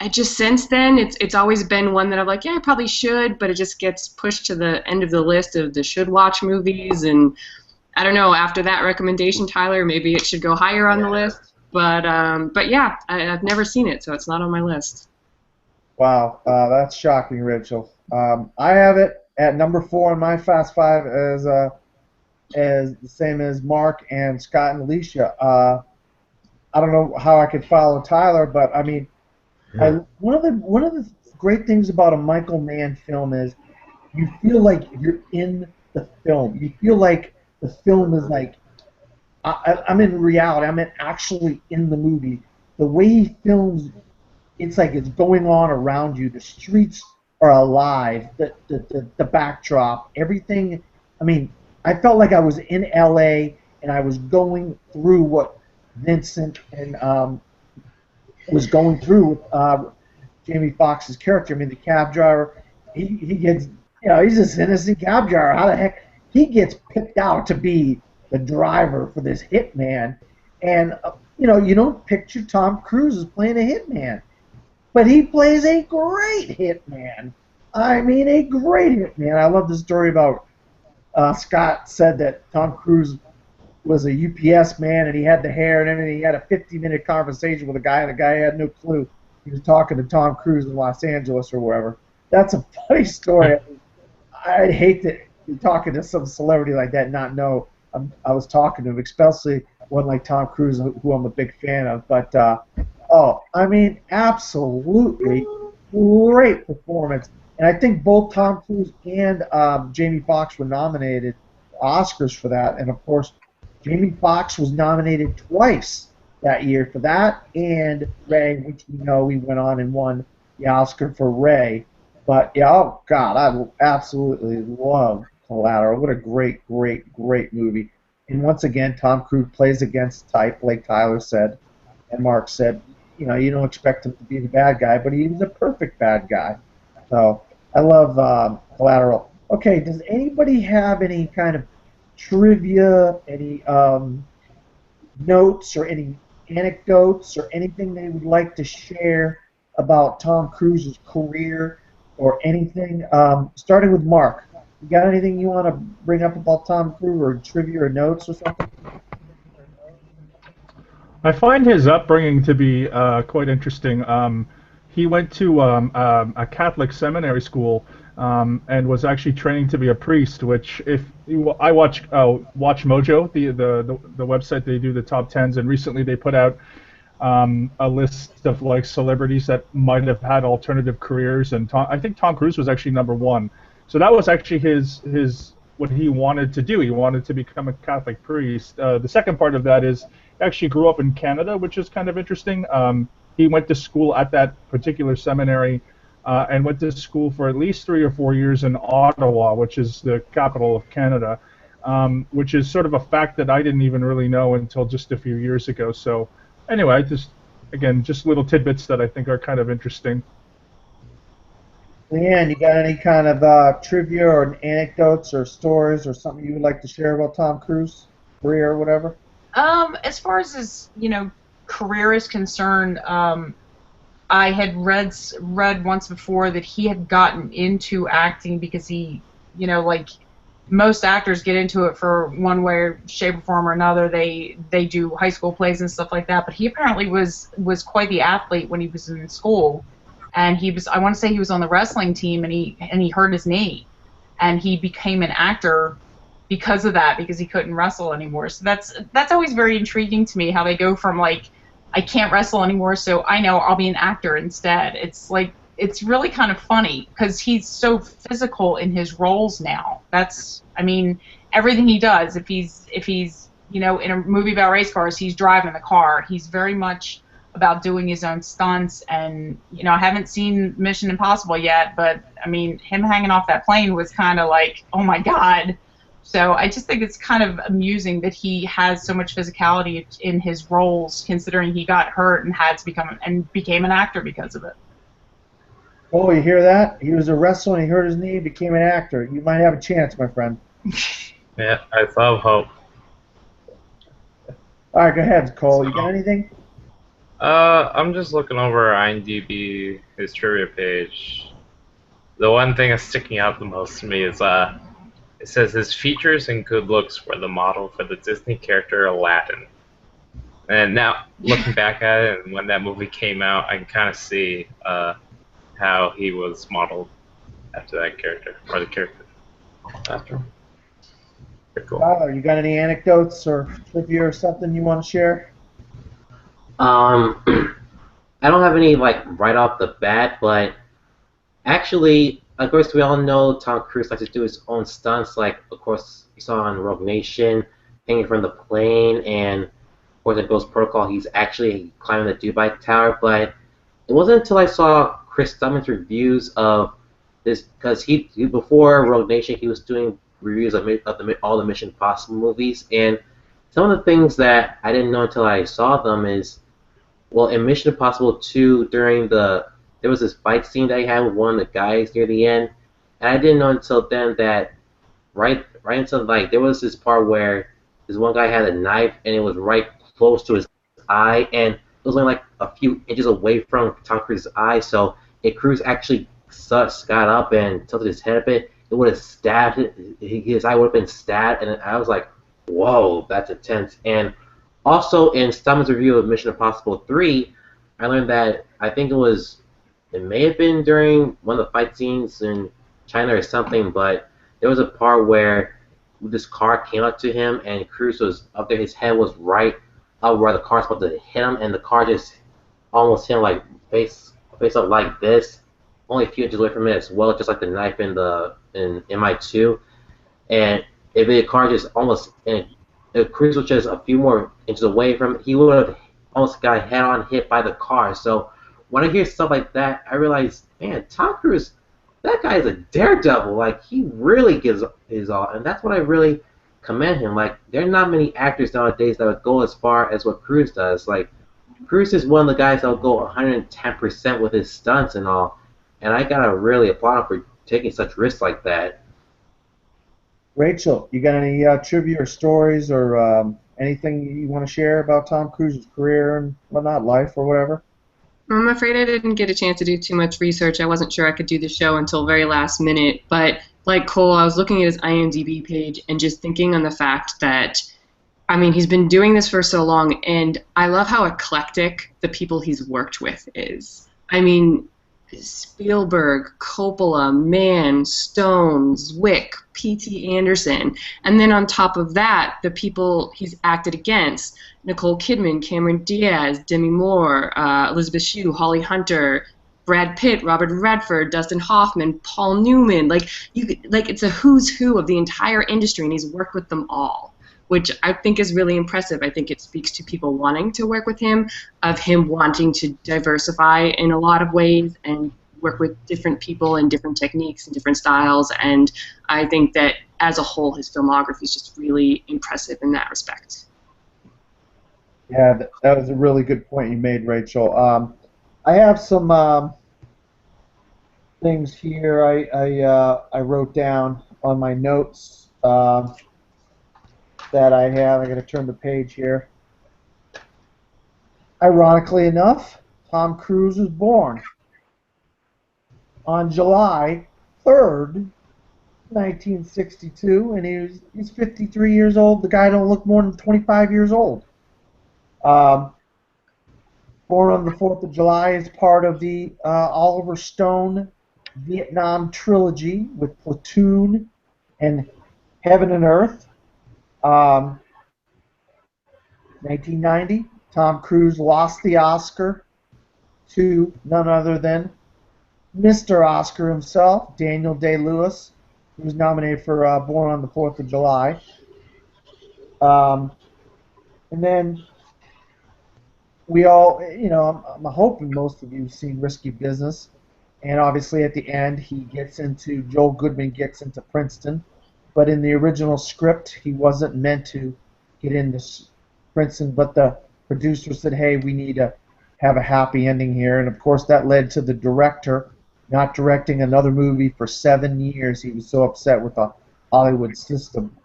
I just since then, it's always been one that I'm like, yeah, I probably should, but it just gets pushed to the end of the list of the should-watch movies. And I don't know, after that recommendation, Tyler, maybe it should go higher on the list. But yeah, I've never seen it, so it's not on my list. Wow, that's shocking, Rachel. I have it at number 4 on my Fast Five as the same as Mark and Scott and Alicia. I don't know how I could follow Tyler, but I mean, one of the great things about a Michael Mann film is you feel like you're in the film. You feel like the film is like I'm in reality. I'm actually in the movie. The way he films, it's like it's going on around you. The streets are alive. The backdrop, everything. I mean, I felt like I was in L.A. and I was going through what Vincent and was going through with Jamie Foxx's character. I mean, the cab driver, he gets, he's this innocent cab driver. How the heck he gets picked out to be the driver for this hitman? And you don't picture Tom Cruise as playing a hitman, but he plays a great hitman. I mean, a great hitman. I love the story about Scott said that Tom Cruise was a UPS man and he had the hair and everything. He had a 50-minute conversation with a guy, and the guy had no clue he was talking to Tom Cruise in Los Angeles or wherever. That's a funny story. I'd hate to be talking to some celebrity like that and not know I was talking to him, especially one like Tom Cruise, who I'm a big fan of. But, I mean, absolutely great performance. And I think both Tom Cruise and Jamie Foxx were nominated Oscars for that. And, of course, Jamie Foxx was nominated twice that year for that, and Ray, which we know he went on and won the Oscar for Ray. But, yeah, oh, God, I absolutely love Collateral. What a great, great, great movie. And once again, Tom Cruise plays against type, like Tyler said, and Mark said. You don't expect him to be the bad guy, but he's the perfect bad guy. So I love Collateral. Okay, does anybody have any kind of trivia, any notes or any anecdotes or anything they would like to share about Tom Cruise's career or anything? Starting with Mark. You got anything you want to bring up about Tom Cruise or trivia or notes or something? I find his upbringing to be quite interesting. He went to a Catholic seminary school and was actually training to be a priest. Which, if I watch Mojo, the website, they do the top 10s, and recently they put out a list of like celebrities that might have had alternative careers, and I think Tom Cruise was actually number 1. So that was actually his what he wanted to do. He wanted to become a Catholic priest. The second part of that is he actually grew up in Canada, which is kind of interesting. He went to school at that particular seminary and went to school for at least 3 or 4 years in Ottawa, which is the capital of Canada, which is sort of a fact that I didn't even really know until just a few years ago. So anyway, just little tidbits that I think are kind of interesting. Leanne, you got any kind of trivia or anecdotes or stories or something you would like to share about Tom Cruise, career or whatever? As far as his, career is concerned, I had read once before that he had gotten into acting because he, like most actors get into it for one way, shape, or form or another. They do high school plays and stuff like that. But he apparently was quite the athlete when he was in school, and I want to say he was on the wrestling team, and he hurt his knee, and he became an actor because of that, because he couldn't wrestle anymore. So that's always very intriguing to me, how they go from like, I can't wrestle anymore, so I know I'll be an actor instead. It's like, it's really kind of funny because he's so physical in his roles now. Everything he does, if he's in a movie about race cars, he's driving the car. He's very much about doing his own stunts, and I haven't seen Mission Impossible yet, but him hanging off that plane was kind of like, oh my God. So I just think it's kind of amusing that he has so much physicality in his roles, considering he got hurt and became an actor because of it. Oh, you hear that? He was a wrestler and he hurt his knee, became an actor. You might have a chance, my friend. Yeah, I love hope. All right, go ahead, Cole. You got anything? I'm just looking over IMDb, his trivia page. The one thing that's sticking out the most to me is it says his features and good looks were the model for the Disney character Aladdin. And now, looking back at it, and when that movie came out, I can kind of see how he was modeled after that character, or the character after him. Pretty cool. Tyler, you got any anecdotes or trivia or something you want to share? I don't have any right off the bat, but actually, of course, we all know Tom Cruise likes to do his own stunts. Like, of course, you saw on Rogue Nation, hanging from the plane, and of course, in Ghost Protocol, he's actually climbing the Dubai Tower. But it wasn't until I saw Chris Stummond's reviews of this, because he before Rogue Nation, he was doing reviews of all the Mission Impossible movies, and some of the things that I didn't know until I saw them is well, in Mission Impossible 2, there was this fight scene that he had with one of the guys near the end, and I didn't know until then that right until like there was this part where this one guy had a knife and it was right close to his eye, and it was only like a few inches away from Tom Cruise's eye. So if Cruise actually got up and tilted his head a bit, it would have stabbed his eye would have been stabbed, and I was like, whoa, that's intense. And also in Simon's review of Mission Impossible 3, I learned that it may have been during one of the fight scenes in China or something, but there was a part where this car came up to him and Cruise was up there. His head was right up where the car's about to hit him, and the car just almost hit him like face up like this, only a few inches away from it as well, just like the knife in MI2. And if the car just almost, and if Cruise was just a few more inches away from it, he would have almost got head-on hit by the car. So when I hear stuff like that, I realize, man, Tom Cruise, that guy is a daredevil. Like, he really gives his all, and that's what I really commend him. Like, there are not many actors nowadays that would go as far as what Cruise does. Like, Cruise is one of the guys that will go 110% with his stunts and all, and I gotta really applaud him for taking such risks like that. Rachel, you got any trivia or stories or anything you want to share about Tom Cruise's career and whatnot, life or whatever? I'm afraid I didn't get a chance to do too much research. I wasn't sure I could do the show until very last minute. But like Cole, I was looking at his IMDb page and just thinking on the fact that, I mean, he's been doing this for so long, and I love how eclectic the people he's worked with is. I mean, Spielberg, Coppola, Mann, Stone, Zwick, P.T. Anderson, and then on top of that, the people he's acted against: Nicole Kidman, Cameron Diaz, Demi Moore, Elizabeth Shue, Holly Hunter, Brad Pitt, Robert Redford, Dustin Hoffman, Paul Newman. Like it's a who's who of the entire industry, and he's worked with them all, which I think is really impressive. I think it speaks to people wanting to work with him, of him wanting to diversify in a lot of ways and work with different people and different techniques and different styles. And I think that as a whole, his filmography is just really impressive in that respect. Yeah, that was a really good point you made, Rachel. I have some things here I wrote down on my notes that I have. I got to turn the page here. Ironically enough, Tom Cruise was born on July 3rd, 1962, and he's 53 years old. The guy don't look more than 25 years old. Born on the 4th of July is part of the Oliver Stone Vietnam trilogy with Platoon and Heaven and Earth. 1990, Tom Cruise lost the Oscar to none other than Mr. Oscar himself, Daniel Day-Lewis, who was nominated for Born on the 4th of July. And then we all, I'm hoping most of you have seen Risky Business. And obviously at the end, Joel Goodman gets into Princeton. But in the original script, he wasn't meant to get into Princeton, but the producer said, hey, we need to have a happy ending here. And of course, that led to the director not directing another movie for 7 years. He was so upset with the Hollywood system.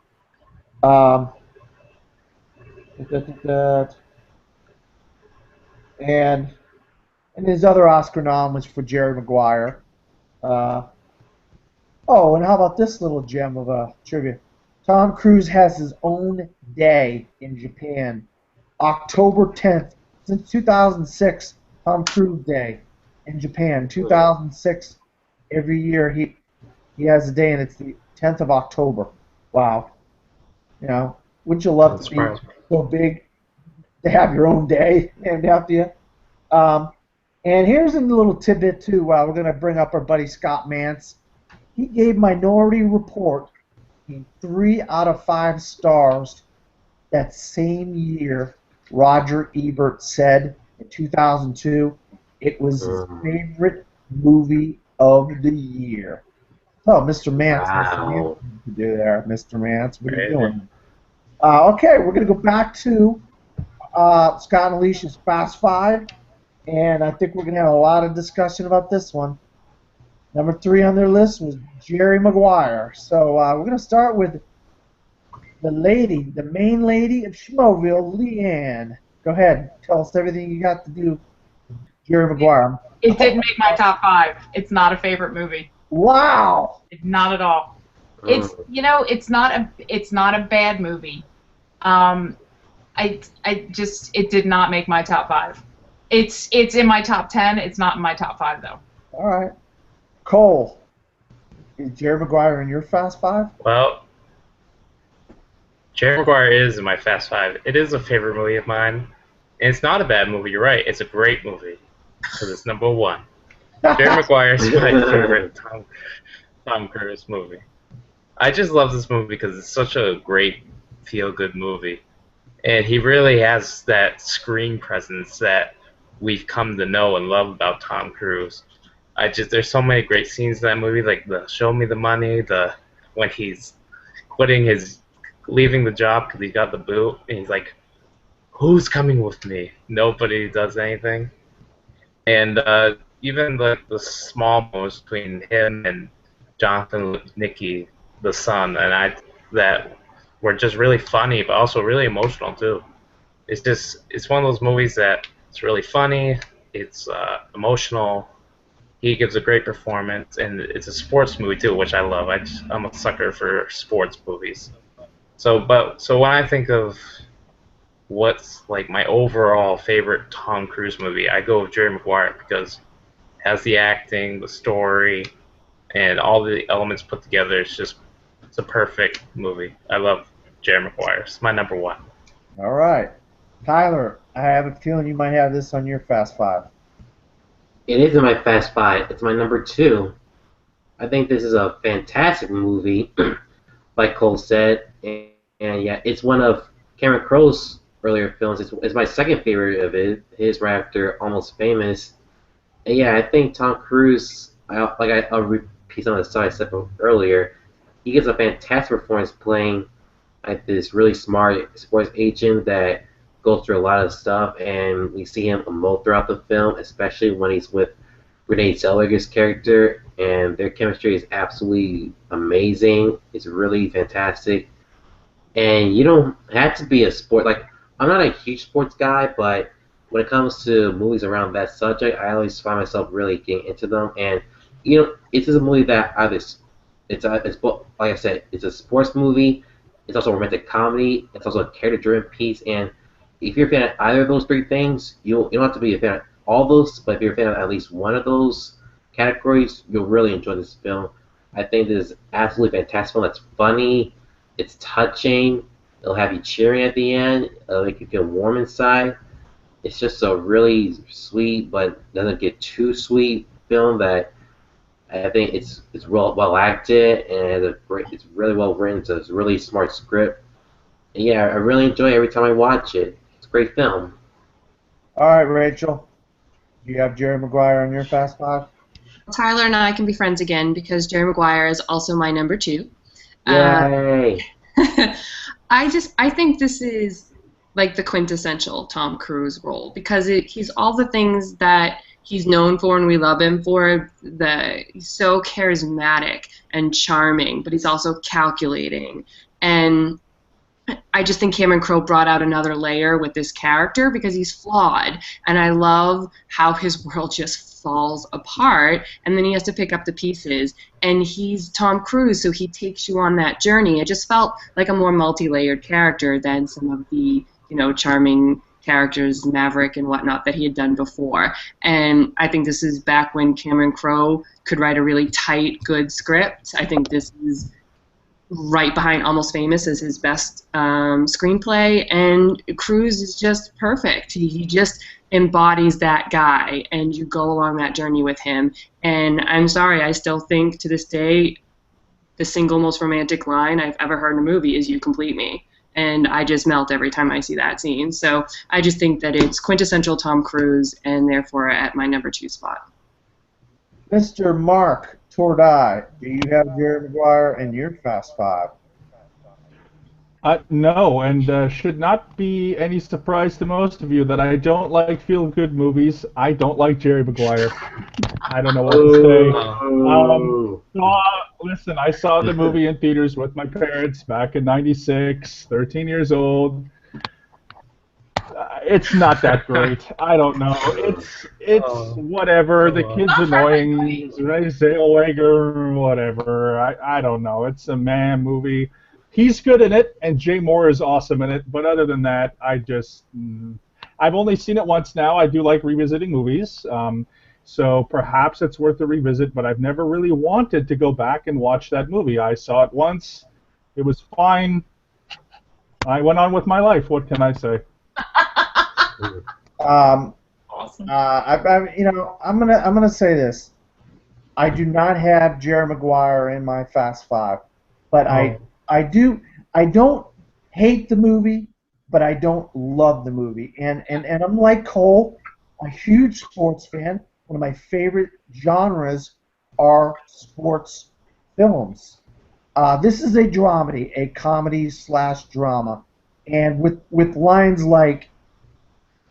And his other Oscar nom was for Jerry Maguire. And how about this little gem of trivia? Tom Cruise has his own day in Japan, October 10th. Since 2006, Tom Cruise Day in Japan. 2006, every year he has a day, and it's the 10th of October. Wow. Wouldn't you love to be so big to have your own day named after you? And here's a little tidbit, too. We're going to bring up our buddy Scott Mantz. He gave Minority Report 3 out of 5 stars that same year. Roger Ebert said in 2002 it was his favorite movie of the year. Oh, Mr. Mantz, wow. What you do there, Mr. Mantz? What are you doing? Okay, we're going to go back to Scott and Alicia's Fast Five, and I think we're going to have a lot of discussion about this one. Number 3 on their list was Jerry Maguire. So we're going to start with the main lady of Schmoville, Leanne. Go ahead. Tell us everything you got to do, Jerry Maguire. It didn't make my top 5. It's not a favorite movie. Wow. Not at all. It's it's not a bad movie. It did not make my top 5. It's in my top 10. It's not in my top 5 though. All right. Cole, is Jerry Maguire in your Fast Five? Well, Jerry Maguire is in my Fast Five. It is a favorite movie of mine. And it's not a bad movie, you're right. It's a great movie. Because it's number 1. Jerry Maguire is my favorite Tom Cruise movie. I just love this movie because it's such a great feel-good movie. And he really has that screen presence that we've come to know and love about Tom Cruise. There's so many great scenes in that movie, like the "Show Me the Money," when he's leaving the job because he got the boot, and he's like, "Who's coming with me?" Nobody does anything, and even the small moments between him and Jonathan Lipnicki, the son, that were just really funny, but also really emotional too. It's one of those movies that it's really funny, it's emotional. He gives a great performance, and it's a sports movie too, which I love. I'm a sucker for sports movies. So when I think of what's like my overall favorite Tom Cruise movie, I go with Jerry Maguire because it has the acting, the story, and all the elements put together. It's a perfect movie. I love Jerry Maguire. It's my number 1. All right. Tyler, I have a feeling you might have this on your Fast Five. It is in my Fast Five. It's my number 2. I think this is a fantastic movie, like Cole said, and yeah, it's one of Cameron Crowe's earlier films. It's my second favorite of his right after Almost Famous. And yeah, I think Tom Cruise, I'll repeat some of the stuff I said earlier, he gives a fantastic performance playing like this really smart sports agent that goes through a lot of stuff, and we see him emote throughout the film, especially when he's with Renee Zellweger's character, and their chemistry is absolutely amazing. It's really fantastic, and you don't have to be a sport. Like, I'm not a huge sports guy, but when it comes to movies around that subject, I always find myself really getting into them. And it's just a movie that it's both, like I said, it's a sports movie. It's also a romantic comedy. It's also a character-driven piece, and if you're a fan of either of those 3 things, you don't have to be a fan of all those, but if you're a fan of at least one of those categories, you'll really enjoy this film. I think this is absolutely fantastic film. That's funny, it's touching, it'll have you cheering at the end, it'll make you feel warm inside. It's just a really sweet, but doesn't get too sweet film that I think it's well acted, and it's really well written. So it's a really smart script. And yeah, I really enjoy it every time I watch it. It's a great film. All right, Rachel. Do you have Jerry Maguire on your Fast Five? Tyler and I can be friends again because Jerry Maguire is also my number 2. Yay! I think this is like the quintessential Tom Cruise role because he's all the things that he's known for and we love him for. He's so charismatic and charming, but he's also calculating. And I just think Cameron Crowe brought out another layer with this character because he's flawed. And I love how his world just falls apart and then he has to pick up the pieces. And he's Tom Cruise, so he takes you on that journey. It just felt like a more multi-layered character than some of the, charming characters, Maverick and whatnot, that he had done before. And I think this is back when Cameron Crowe could write a really tight, good script. I think this is right behind Almost Famous as his best screenplay, and Cruise is just perfect. He just embodies that guy, and you go along that journey with him. And I'm sorry, I still think to this day the single most romantic line I've ever heard in a movie is "You complete me." And I just melt every time I see that scene. So I just think that it's quintessential Tom Cruise, and therefore at my number 2 spot. Mr. Mark Tordai, do you have Jerry Maguire in your Fast Five? No, and should not be any surprise to most of you that I don't like feel-good movies. I don't like Jerry Maguire. I don't know what to say. Oh. Listen, I saw the movie in theaters with my parents back in '96, 13 years old. It's not that great. I don't know. It's whatever. The kid's annoying. Renee Zellweger, whatever. I don't know. It's a man movie. He's good in it, and Jay Moore is awesome in it. But other than that, I've only seen it once now. I do like revisiting movies, so perhaps it's worth a revisit. But I've never really wanted to go back and watch that movie. I saw it once. It was fine. I went on with my life. What can I say? Awesome. I'm gonna say this. I do not have Jerry Maguire in my Fast Five, but I don't hate the movie, but I don't love the movie. And I'm like Cole, a huge sports fan. One of my favorite genres are sports films. This is a dramedy, a comedy/drama, and with lines like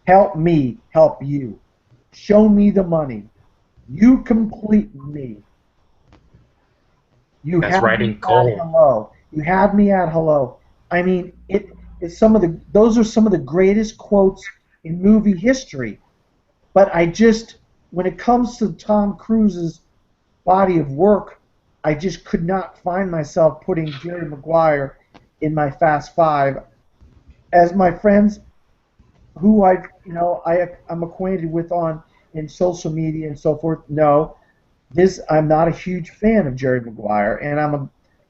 "Help me, help you," "Show me the money," "You complete me," "You That's have writing me at Cole. hello," "You have me at hello." I mean, it's those are some of the greatest quotes in movie history. But when it comes to Tom Cruise's body of work, I just could not find myself putting Jerry Maguire in my Fast Five. As my friends who I'm acquainted with in social media and so forth, no, I'm not a huge fan of Jerry Maguire, and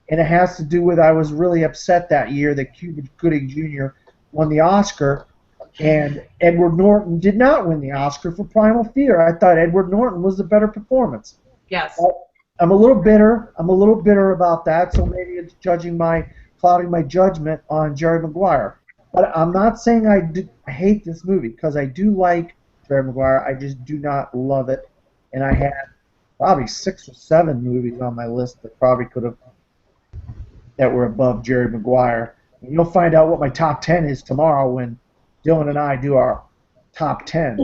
it has to do with I was really upset that year that Cuba Gooding Jr. won the Oscar, and Edward Norton did not win the Oscar for Primal Fear. I thought Edward Norton was the better performance. Yes. I'm a little bitter. I'm a little bitter about that. So maybe it's clouding my judgment on Jerry Maguire. But I'm not saying I hate this movie, because I do like Jerry Maguire. I just do not love it, and I had probably 6 or 7 movies on my list that were above Jerry Maguire. And you'll find out what my top 10 is tomorrow when Dylan and I do our top 10.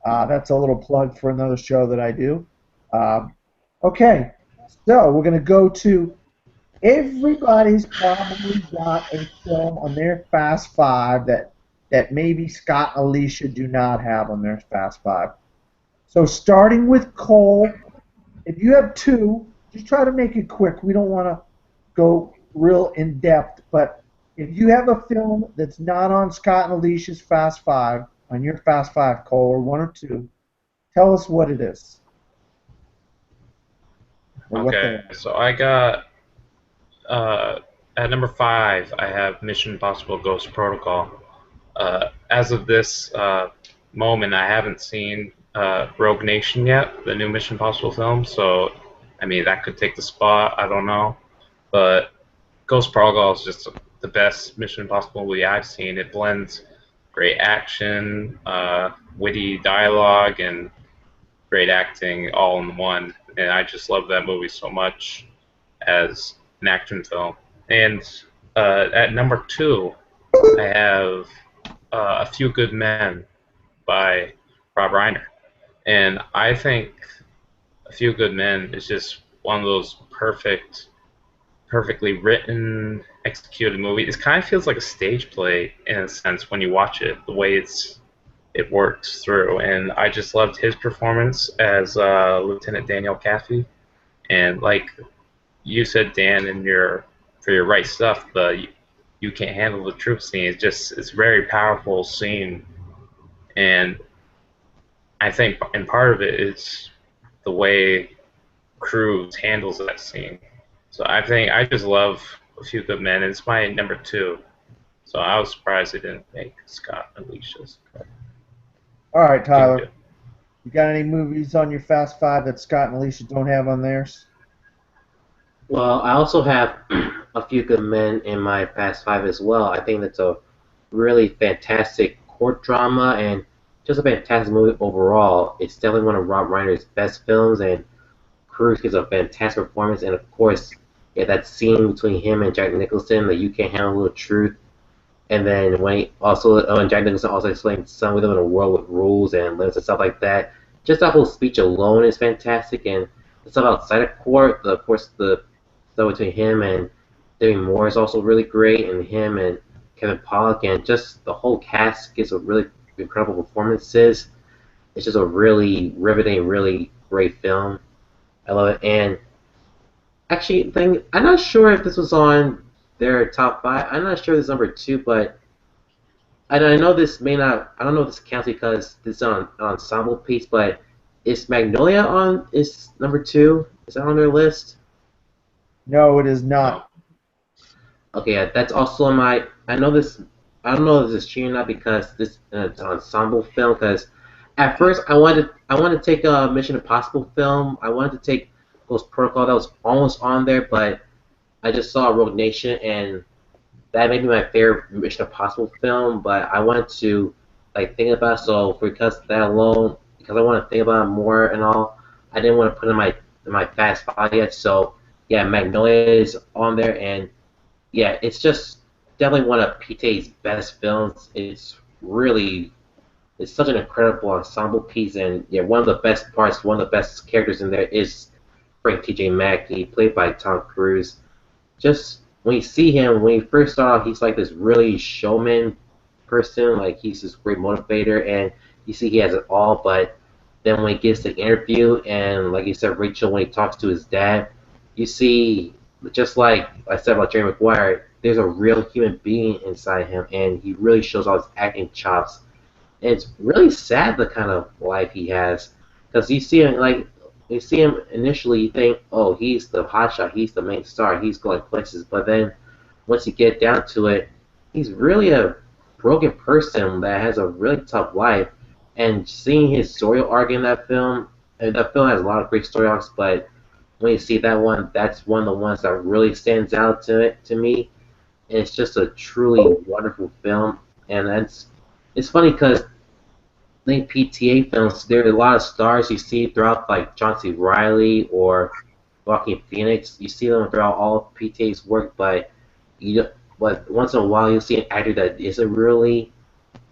That's a little plug for another show that I do. Okay, so we're going to go to everybody's probably got a film on their Fast Five that maybe Scott and Alicia do not have on their Fast Five. So starting with Cole, if you have 2, just try to make it quick. We don't want to go real in depth, but if you have a film that's not on Scott and Alicia's Fast Five, on your Fast Five, Cole, or 1 or 2, tell us what it is. Okay, so I got at number 5, I have Mission Impossible: Ghost Protocol. As of this moment, I haven't seen Rogue Nation yet, the new Mission Impossible film. So, I mean, that could take the spot. I don't know, but Ghost Protocol is just the best Mission Impossible movie I've seen. It blends great action, witty dialogue, and great acting all in one. And I just love that movie so much as an action film. And at number 2, I have A Few Good Men by Rob Reiner. And I think A Few Good Men is just one of those perfectly written, executed movies. It kind of feels like a stage play in a sense when you watch it, the way it works through. And I just loved his performance as Lieutenant Daniel Kaffee. And like you said, Dan, for your right stuff, the you can't handle the truth scene. It's a very powerful scene, and I think and part of it is the way Cruise handles that scene. So I think I just love A Few Good Men. It's my number 2. So I was surprised they didn't make Scott and Alicia's. All right, Tyler. You got any movies on your Fast Five that Scott and Alicia don't have on theirs? Well, I also have A Few Good Men in my Fast Five as well. I think that's a really fantastic court drama and just a fantastic movie overall. It's definitely one of Rob Reiner's best films, and Cruise gives a fantastic performance. And of course, yeah, that scene between him and Jack Nicholson, that You Can't Handle the Truth, And then when Jack Nicholson also explained some we live in a world with rules and limits and stuff like that. Just that whole speech alone is fantastic, and the stuff outside of court, of course, the stuff between him and Demi Moore is also really great, and him and Kevin Pollak, and just the whole cast gives a really incredible performances. It's just a really riveting, really great film. I love it, and actually, I'm not sure if this was on their top five. I'm not sure this is number two, but I know this may not. I don't know if this counts because this is an ensemble piece, but is Magnolia on? Is number two? Is that on their list? No, it is not. Okay, yeah, that's also on my. I know this. I don't know if this is cheating or not because this is an ensemble film. Because at first I wanted to take a Mission Impossible film. I wanted to take Ghost Protocol that was almost on there, but I just saw Rogue Nation and that may be my favorite Mission Impossible film. But I wanted to think about it, so because of that alone, because I want to think about it more and all, I didn't want to put it in my Fast Five yet. So yeah, Magnolia is on there, and yeah, it's just definitely one of PTA's best films. It's such an incredible ensemble piece, and yeah, one of the best parts, one of the best characters in there is Frank T.J. Mackey, played by Tom Cruise. Just when you see him, when you first start off, he's like this really showman person, like he's this great motivator, and you see he has it all. But then when he gets the interview, and like you said, Rachel, when he talks to his dad, you see, just like I said about Jerry Maguire, there's a real human being inside him, and he really shows all his acting chops. And it's really sad the kind of life he has, because you see him initially, you think, oh, he's the hotshot, he's the main star, he's going places. But then once you get down to it, he's really a broken person that has a really tough life. And seeing his story arc in that film, and that film has a lot of great story arcs, but when you see that one, that's one of the ones that really stands out to me. And it's just a truly wonderful film. And it's funny because I think PTA films, there are a lot of stars you see throughout, like John C. Reilly or Joaquin Phoenix. You see them throughout all of PTA's work, but but once in a while you'll see an actor that isn't really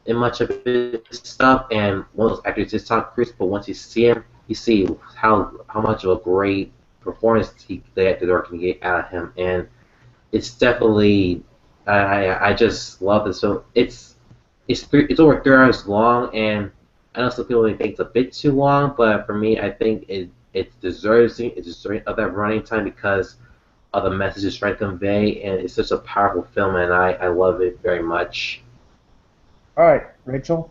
in much of his stuff, and one of those actors is Tom Cruise. But once you see him, you see how much of a great performance the actor can get out of him, and it's definitely I just love this film. It's over 3 hours long, and I know some people may think it's a bit too long, but for me, I think it deserves of that running time because of the message it's trying to convey, and it's such a powerful film, and I love it very much. All right, Rachel.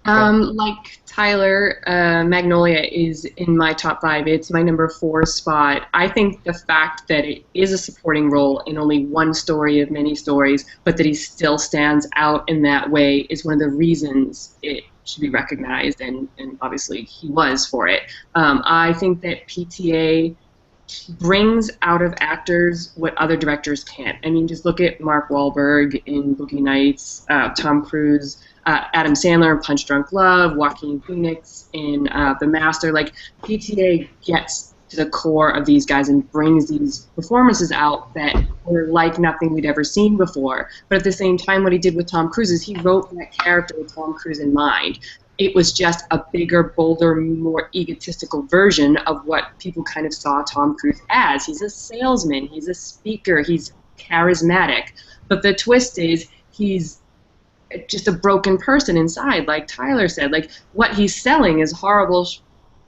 Like Tyler, Magnolia is in my top 5. It's my number 4 spot. I think the fact that it is a supporting role in only one story of many stories, but that he still stands out in that way is one of the reasons it should be recognized, and obviously he was for it. I think that PTA brings out of actors what other directors can't. I mean, just look at Mark Wahlberg in Boogie Nights, Tom Cruise, Adam Sandler in Punch Drunk Love, Joaquin Phoenix in The Master. Like, PTA gets to the core of these guys and brings these performances out that were like nothing we'd ever seen before. But at the same time, what he did with Tom Cruise is he wrote that character with Tom Cruise in mind. It was just a bigger, bolder, more egotistical version of what people kind of saw Tom Cruise as. He's a salesman, he's a speaker, he's charismatic. But the twist is he's just a broken person inside, like Tyler said. Like, what he's selling is horrible,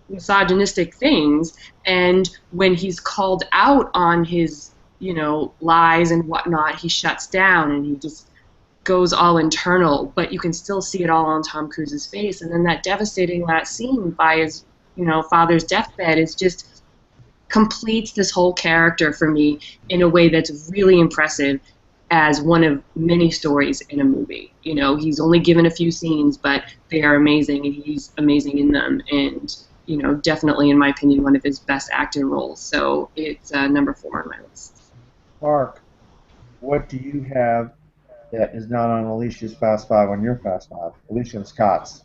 misogynistic things, and when he's called out on his, lies and whatnot, he shuts down and he just goes all internal, but you can still see it all on Tom Cruise's face. And then that devastating last scene by his, father's deathbed is just completes this whole character for me in a way that's really impressive as one of many stories in a movie. He's only given a few scenes, but they are amazing, and he's amazing in them. And, definitely, in my opinion, one of his best acting roles. So it's number 4 on my list. Mark, what do you have that is not on Alicia's Fast Five on your Fast Five? Alicia and Scott's.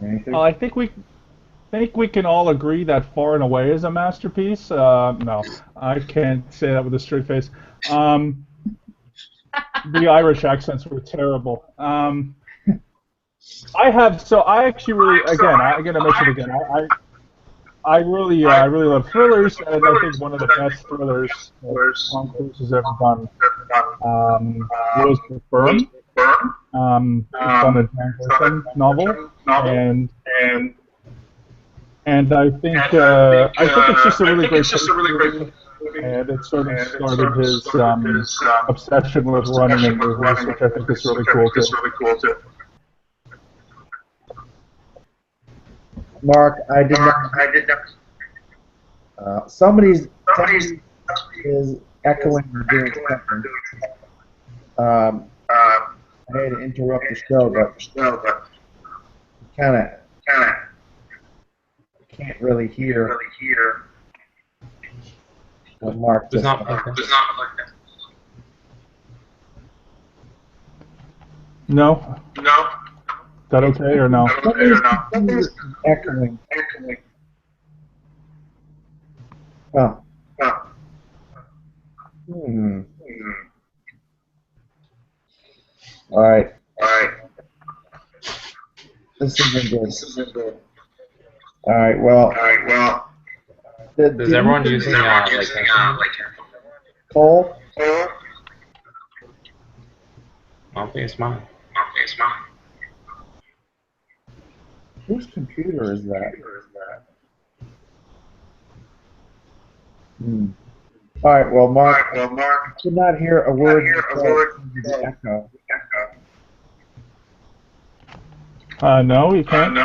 Anything? I think we can all agree that Far and Away is a masterpiece. No, I can't say that with a straight face. the Irish accents were terrible. I actually really, again, I'm gonna mention again. I really love thrillers, and I think one of the best thrillers that Tom Cruise has ever done was The Firm. It's on a Dan Gershon novel, and I think it's just a really great movie, and it sort of started his obsession with running in movies, which I think is really cool too. Mark, I did not. Somebody is echoing or doing something. I had to interrupt the show, but kind of can't really hear what Mark just said. No? Is that okay or no? Somebody's echoing. Oh. All right. This isn't good. All right. Well. Is everyone using Cole? I don't think it's mine. Whose computer is that? All right. Well, Mark, I could not hear a word. Echo. No, you can't.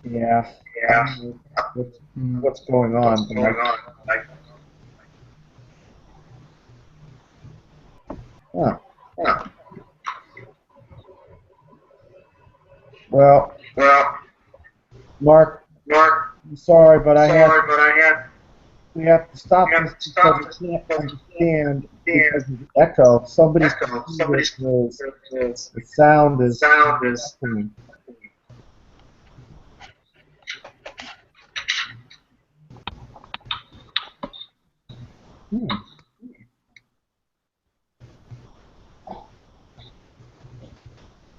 Yeah. What's going on? Well, Mark, I'm sorry, but we have to stop this because we can't understand because of the echo. Somebody's the sound is echoing.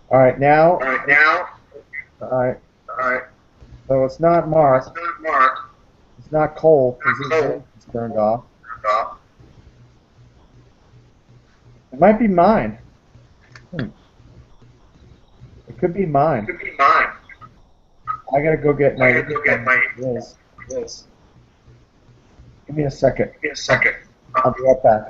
All right, now. All right. So it's not Mark. It's not Cole because his voice is turned off. It might be mine. It could be mine. I gotta go get my. Give me a second. I'll be right back.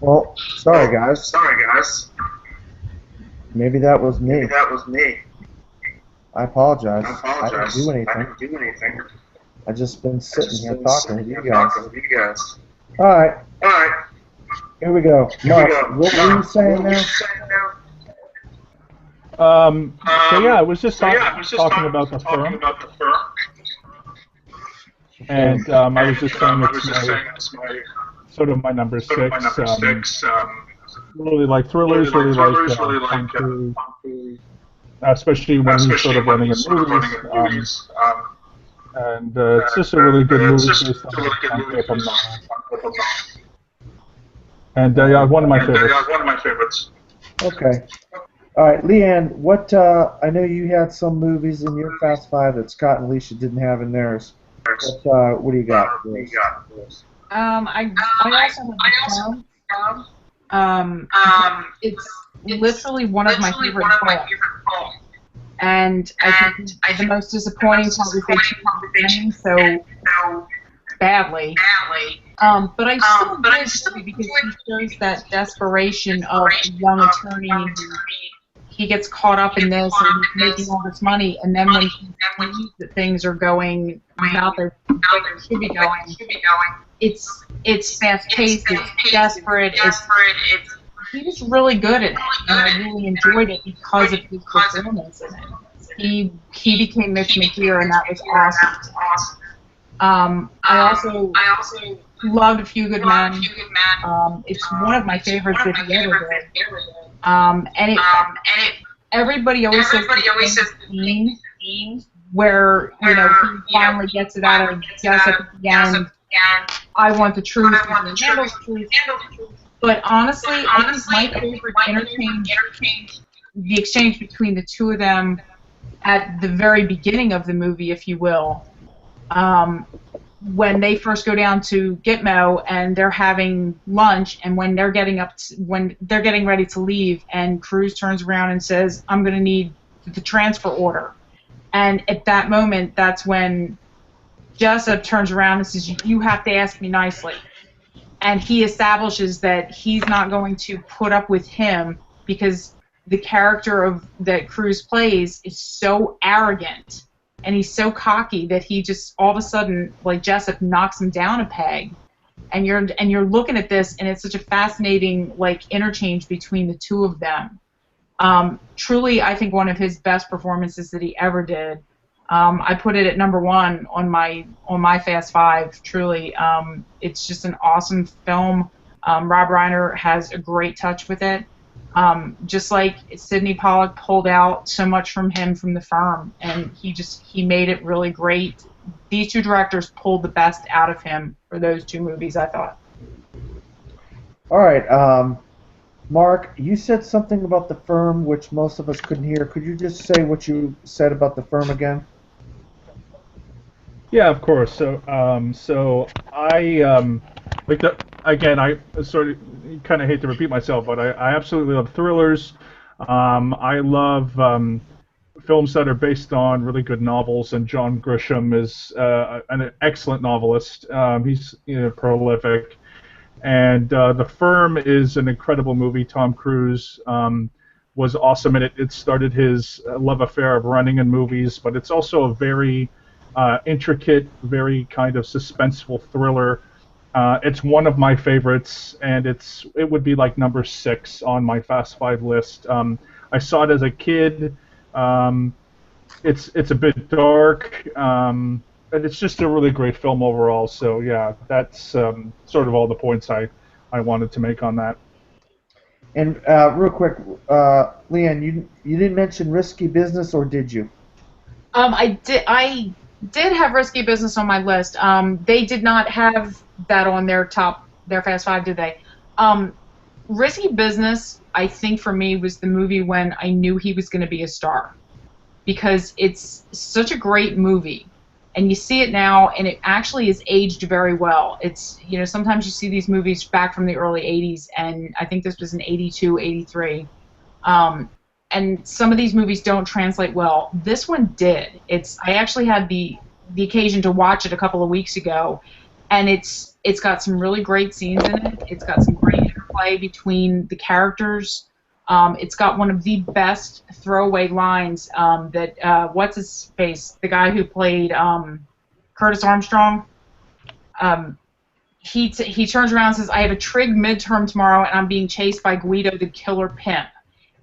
Well, sorry guys. Maybe that was me. I apologize. I didn't do anything. I just been sitting here talking with you guys. All right. Here we go. Mark, what were you saying now? So yeah, I was just talking about The Firm. And I was just saying it's sort of my number 6. Really like thrillers, really like Tom Cruise, especially when he's sort of running in movies. And it's just a really good movie based on paper novel. And one of my favorites. Okay. All right, Leanne, what, I know you had some movies in your Fast Five that Scott and Alicia didn't have in theirs. What do you got for us? I also have The Crown. It's literally one of my favorite films. And I think the most disappointing part was they changed the ending so badly. But I still enjoy the movie because he shows that desperation of a young attorney who he gets caught up in this and he's making all this money, and then when he sees that things are going not the way they should be going, it's fast paced, it's desperate, he was really good at it, and I really enjoyed it because of his performance in it. He became Mitch McGear, and that was awesome. I also loved A Few Good Men. It's one of my favorites that he ever did. Everybody always says the scene where he finally gets it out of Jessup at the end. I want the truth. And he handles the truth. But honestly, I think my favorite the exchange between the two of them at the very beginning of the movie, if you will, when they first go down to Gitmo and they're having lunch, and when they're getting ready to leave, and Cruise turns around and says, "I'm going to need the transfer order," and at that moment, that's when Jessup turns around and says, "You have to ask me nicely." And he establishes that he's not going to put up with him because the character that Cruise plays is so arrogant and he's so cocky that he just all of a sudden, like Jessup, knocks him down a peg. And you're looking at this, and it's such a fascinating interchange between the two of them. Truly, I think one of his best performances that he ever did. I put it at #1 on my Fast Five. Truly, it's just an awesome film. Rob Reiner has a great touch with it. Just like Sidney Pollack pulled out so much from him from The Firm, and he made it really great. These two directors pulled the best out of him for those two movies, I thought. All right, Mark, you said something about The Firm which most of us couldn't hear. Could you just say what you said about The Firm again? Yeah, of course. So I again, I sort of kind of hate to repeat myself, but I absolutely love thrillers. I love films that are based on really good novels, and John Grisham is an excellent novelist. He's prolific, and The Firm is an incredible movie. Tom Cruise was awesome in it. It started his love affair of running in movies, but it's also a very intricate, very kind of suspenseful thriller. It's one of my favorites, and it would be like #6 on my Fast Five list. I saw it as a kid. It's a bit dark, and it's just a really great film overall. So yeah, that's sort of all the points I wanted to make on that. And real quick, Leanne, you didn't mention Risky Business, or did you? I did have Risky Business on my list. They did not have that on their Fast Five, did they? Risky Business, I think for me, was the movie when I knew he was going to be a star, because it's such a great movie, and you see it now, and it actually is aged very well. It's sometimes you see these movies back from the early '80s, and I think this was in '82, '83. And some of these movies don't translate well. This one did. I actually had the occasion to watch it a couple of weeks ago, and it's got some really great scenes in it. It's got some great interplay between the characters. It's got one of the best throwaway lines that what's his face, the guy who played Curtis Armstrong. He turns around and says, "I have a trig midterm tomorrow, and I'm being chased by Guido the Killer Pimp."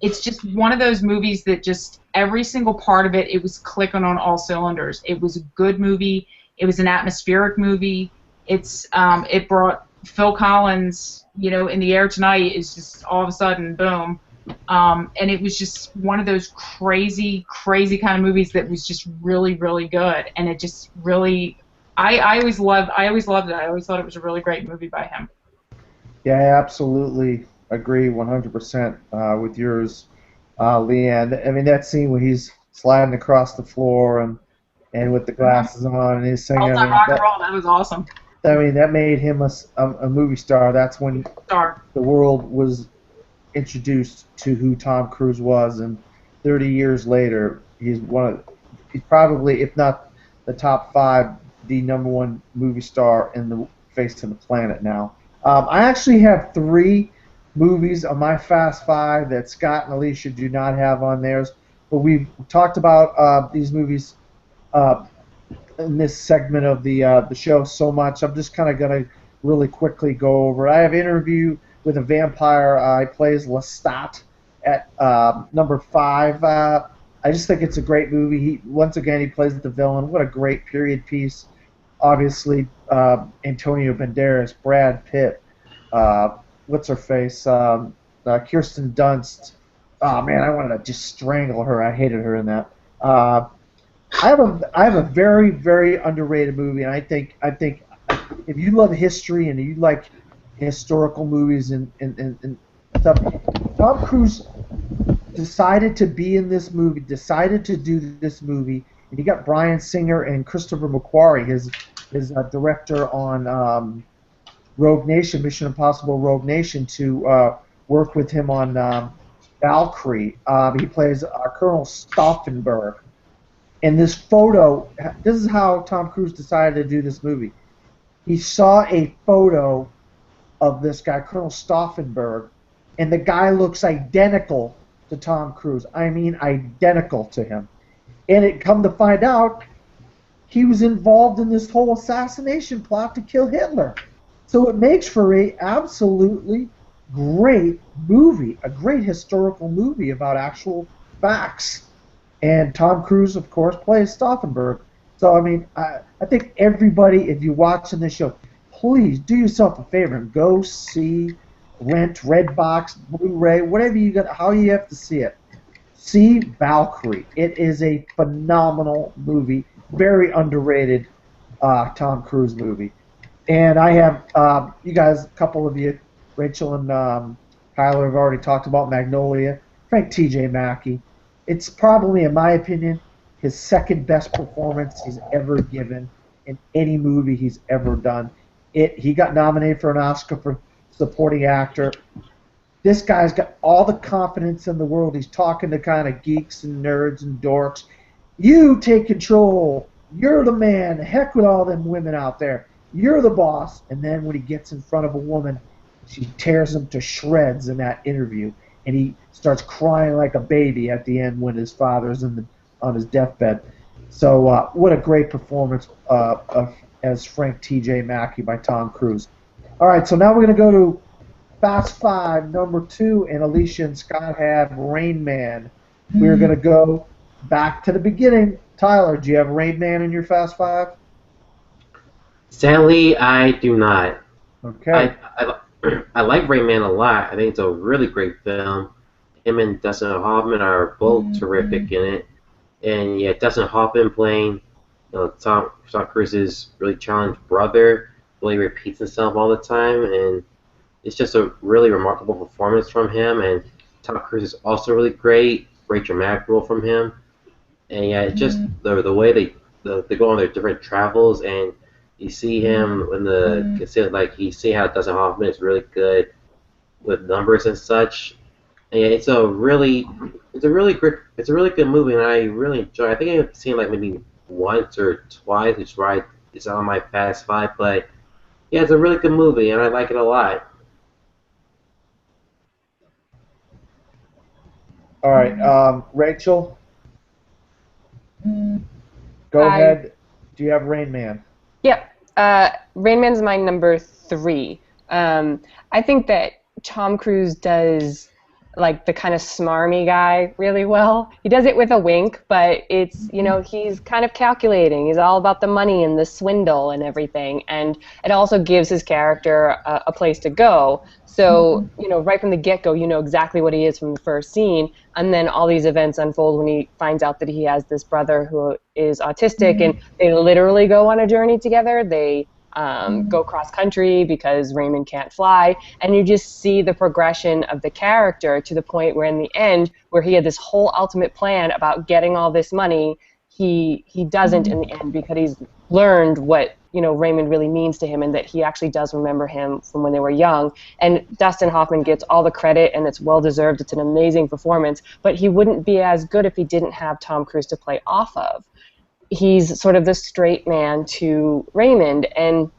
It's just one of those movies that just every single part of it was clicking on all cylinders. It was a good movie. It was an atmospheric movie. It brought Phil Collins, In the Air Tonight is just all of a sudden boom, and it was just one of those crazy kind of movies that was just really, really good, and it just really I always loved it. I always thought it was a really great movie by him. Yeah, I absolutely agree 100% with yours, Leanne. I mean, that scene where he's sliding across the floor and with the glasses on and he's singing. All-time rock and roll, that was awesome. I mean, that made him a movie star. That's when Star. the world was introduced to who Tom Cruise was, and 30 years later, he's probably, if not the top five, the number one movie star in the face of the planet now. I actually have three movies on my Fast Five that Scott and Alicia do not have on theirs, but we've talked about these movies in this segment of the show so much. I'm just kind of gonna really quickly go over. I have Interview with a Vampire. He plays Lestat at number 5. I just think it's a great movie. Once again, he plays the villain. What a great period piece. Obviously, Antonio Banderas, Brad Pitt, what's her face, Kirsten Dunst. Oh man, I wanted to just strangle her. I hated her in that. I have a very, very underrated movie, and I think if you love history and you like historical movies and stuff, Tom Cruise decided to be in this movie, decided to do this movie, and he got Bryan Singer and Christopher McQuarrie, his director on Rogue Nation, Mission Impossible Rogue Nation, to work with him on Valkyrie. He plays Colonel Stauffenberg. And this photo, this is how Tom Cruise decided to do this movie. He saw a photo of this guy, Colonel Stauffenberg, and the guy looks identical to Tom Cruise. I mean, identical to him. And it come to find out, he was involved in this whole assassination plot to kill Hitler. So it makes for a absolutely great movie, a great historical movie about actual facts. And Tom Cruise, of course, plays Stauffenberg. So, I mean, I think everybody, if you're watching this show, please do yourself a favor and go see, rent, Redbox, Blu-ray, whatever you got, how you have to see it. See Valkyrie. It is a phenomenal movie, very underrated Tom Cruise movie. And I have, you guys, a couple of you, Rachel and Tyler have already talked about Magnolia. Frank T.J. Mackey. It's probably, in my opinion, his second best performance he's ever given in any movie he's ever done. He got nominated for an Oscar for supporting actor. This guy's got all the confidence in the world. He's talking to kind of geeks and nerds and dorks. You take control. You're the man. Heck with all them women out there. You're the boss. And then when he gets in front of a woman, she tears him to shreds in that interview. And he starts crying like a baby at the end when his father's on his deathbed. So what a great performance as Frank T.J. Mackey by Tom Cruise. All right, so now we're going to go to Fast Five, number 2, and Alicia and Scott have Rain Man. We're going to go back to the beginning. Tyler, do you have Rain Man in your Fast Five? Sadly, I do not. Okay. I like Rain Man a lot. I think it's a really great film. Him and Dustin Hoffman are both terrific in it. And yeah, Dustin Hoffman playing Tom Cruise's really challenged brother, really repeats himself all the time, and it's just a really remarkable performance from him. And Tom Cruise is also really great. Great dramatic role from him. And yeah, it's just the way they go on their different travels, and you see him in you see how Dustin Hoffman is really good with numbers and such. And yeah, it's a really good movie, and I really enjoy it. I think I've seen it like maybe once or twice, which is why it's on my Fast Five. But yeah, it's a really good movie, and I like it a lot. All right, Rachel, go ahead. Do you have Rain Man? Yep. Rain Man's my number 3. I think that Tom Cruise does like the kind of smarmy guy really well. He does it with a wink, but it's, he's kind of calculating. He's all about the money and the swindle and everything. And it also gives his character a place to go. So, right from the get-go, you know exactly what he is from the first scene. And then all these events unfold when he finds out that he has this brother who is autistic, and they literally go on a journey together. They go cross-country because Raymond can't fly, and you just see the progression of the character to the point where in the end, where he had this whole ultimate plan about getting all this money, he doesn't in the end because he's learned what Raymond really means to him, and that he actually does remember him from when they were young. And Dustin Hoffman gets all the credit, and it's well deserved. It's an amazing performance, but he wouldn't be as good if he didn't have Tom Cruise to play off of. He's sort of the straight man to Raymond, and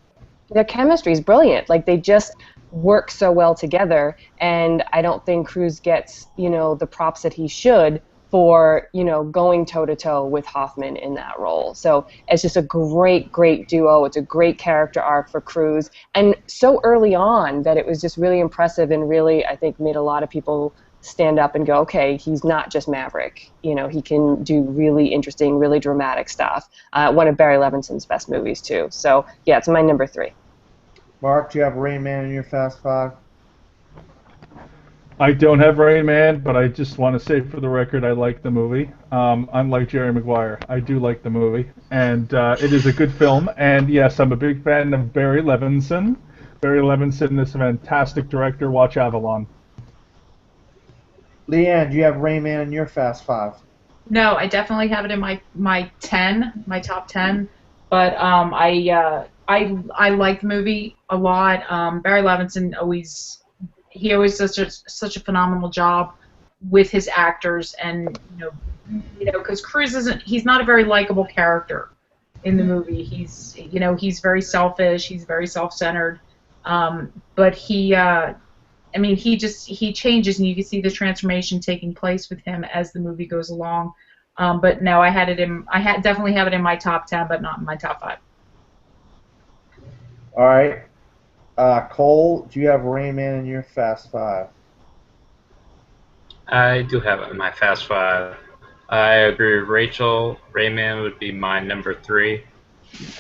their chemistry is brilliant. Like, they just work so well together, and I don't think Cruise gets, the props that he should for, going toe-to-toe with Hoffman in that role. So it's just a great, great duo. It's a great character arc for Cruise, and so early on that it was just really impressive and really, I think, made a lot of people stand up and go, okay, he's not just Maverick. He can do really interesting, really dramatic stuff. One of Barry Levinson's best movies, too. So, yeah, it's my number 3. Mark, do you have Rain Man in your Fast Five? I don't have Rain Man, but I just want to say for the record, I like the movie. Unlike Jerry Maguire, I do like the movie, and it is a good film. And yes, I'm a big fan of Barry Levinson. Barry Levinson is a fantastic director. Watch Avalon. Leanne, do you have Rain Man in your Fast Five? No, I definitely have it in my top 10. But I like the movie a lot. Barry Levinson always does such a phenomenal job with his actors, and because Cruise he's not a very likable character in the movie. He's very selfish, he's very self-centered, but he changes, and you can see the transformation taking place with him as the movie goes along. But no, I definitely have it in my top 10, but not in my top 5. All right. Cole, do you have Rain Man in your Fast Five? I do have it in my Fast Five. I agree with Rachel. Rayman would be my number 3.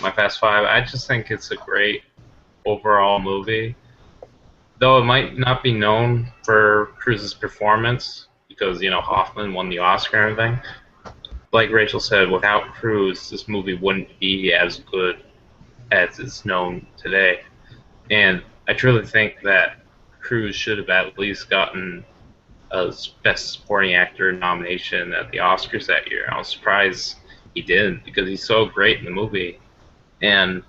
My Fast Five. I just think it's a great overall movie. Though it might not be known for Cruise's performance, because, Hoffman won the Oscar and everything. Like Rachel said, without Cruise, this movie wouldn't be as good as it's known today. And I truly think that Cruise should have at least gotten a Best Supporting Actor nomination at the Oscars that year. I was surprised he didn't, because he's so great in the movie. And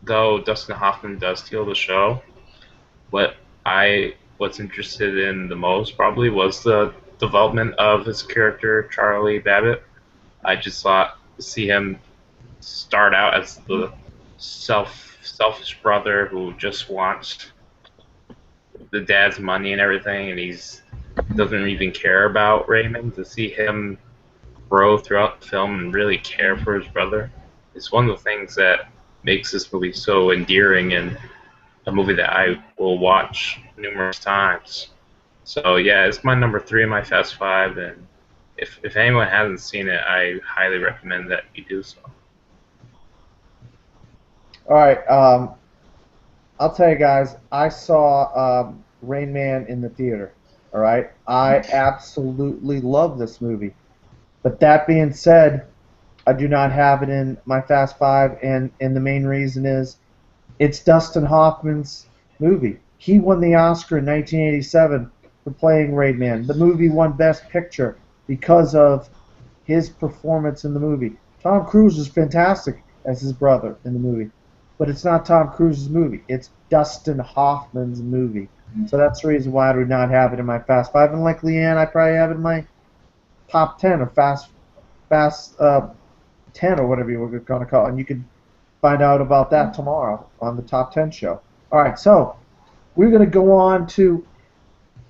though Dustin Hoffman does steal the show, what's interested in the most probably was the development of his character, Charlie Babbitt. I just thought to see him start out as the selfish brother who just wants the dad's money and everything, and he's doesn't even care about Raymond. To see him grow throughout the film and really care for his brother is one of the things that makes this movie so endearing, and a movie that I will watch numerous times. So yeah, it's my number 3 in my Fast Five, and if anyone hasn't seen it, I highly recommend that you do so. All right, I'll tell you guys, I saw Rain Man in the theater. All right, I absolutely love this movie. But that being said, I do not have it in my Fast Five, and the main reason is it's Dustin Hoffman's movie. He won the Oscar in 1987 for playing Rain Man. The movie won Best Picture because of his performance in the movie. Tom Cruise is fantastic as his brother in the movie. But it's not Tom Cruise's movie. It's Dustin Hoffman's movie. So that's the reason why I do not have it in my Fast Five. And like Leanne, I probably have it in my top 10 or Fast 10 or whatever you're going to call it. And you can find out about that tomorrow on the Top 10 show. All right, so we're going to go on to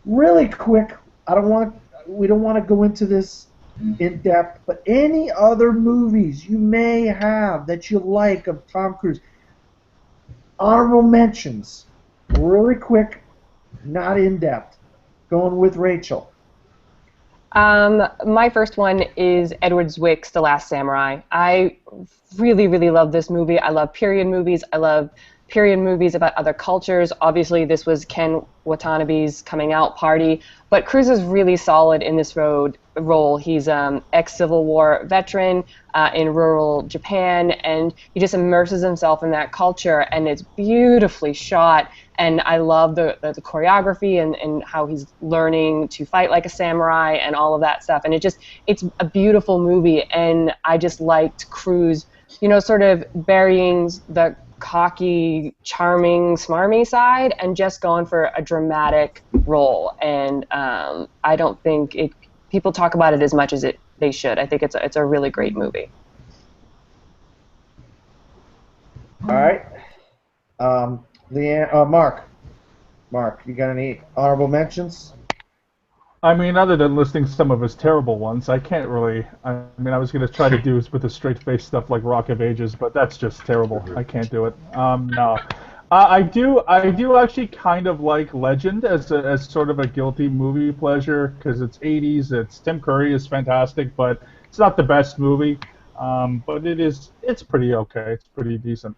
really quick. We don't want to go into this in depth, but any other movies you may have that you like of Tom Cruise. Honorable mentions, really quick, not in depth. Going with Rachel. My first one is Edward Zwick's The Last Samurai. I really, really love this movie. I love period movies. I love period movies about other cultures. Obviously, this was Ken Watanabe's coming out party, but Cruise is really solid in this role. He's ex-Civil War veteran in rural Japan, and he just immerses himself in that culture, and it's beautifully shot. And I love the choreography and how he's learning to fight like a samurai and all of that stuff. And it's a beautiful movie, and I just liked Cruise sort of burying the cocky, charming, smarmy side and just going for a dramatic role. And I don't think people talk about it as much as they should. I think it's a really great movie. All right. Leanne, Mark, you got any honorable mentions? I mean, other than listing some of his terrible ones, I can't really. I mean, I was going to try to do with the straight face stuff like Rock of Ages, but that's just terrible. I can't do it. No. I do actually kind of like Legend as sort of a guilty movie pleasure because it's 80s. It's Tim Curry is fantastic, but it's not the best movie. But it's pretty okay. It's pretty decent.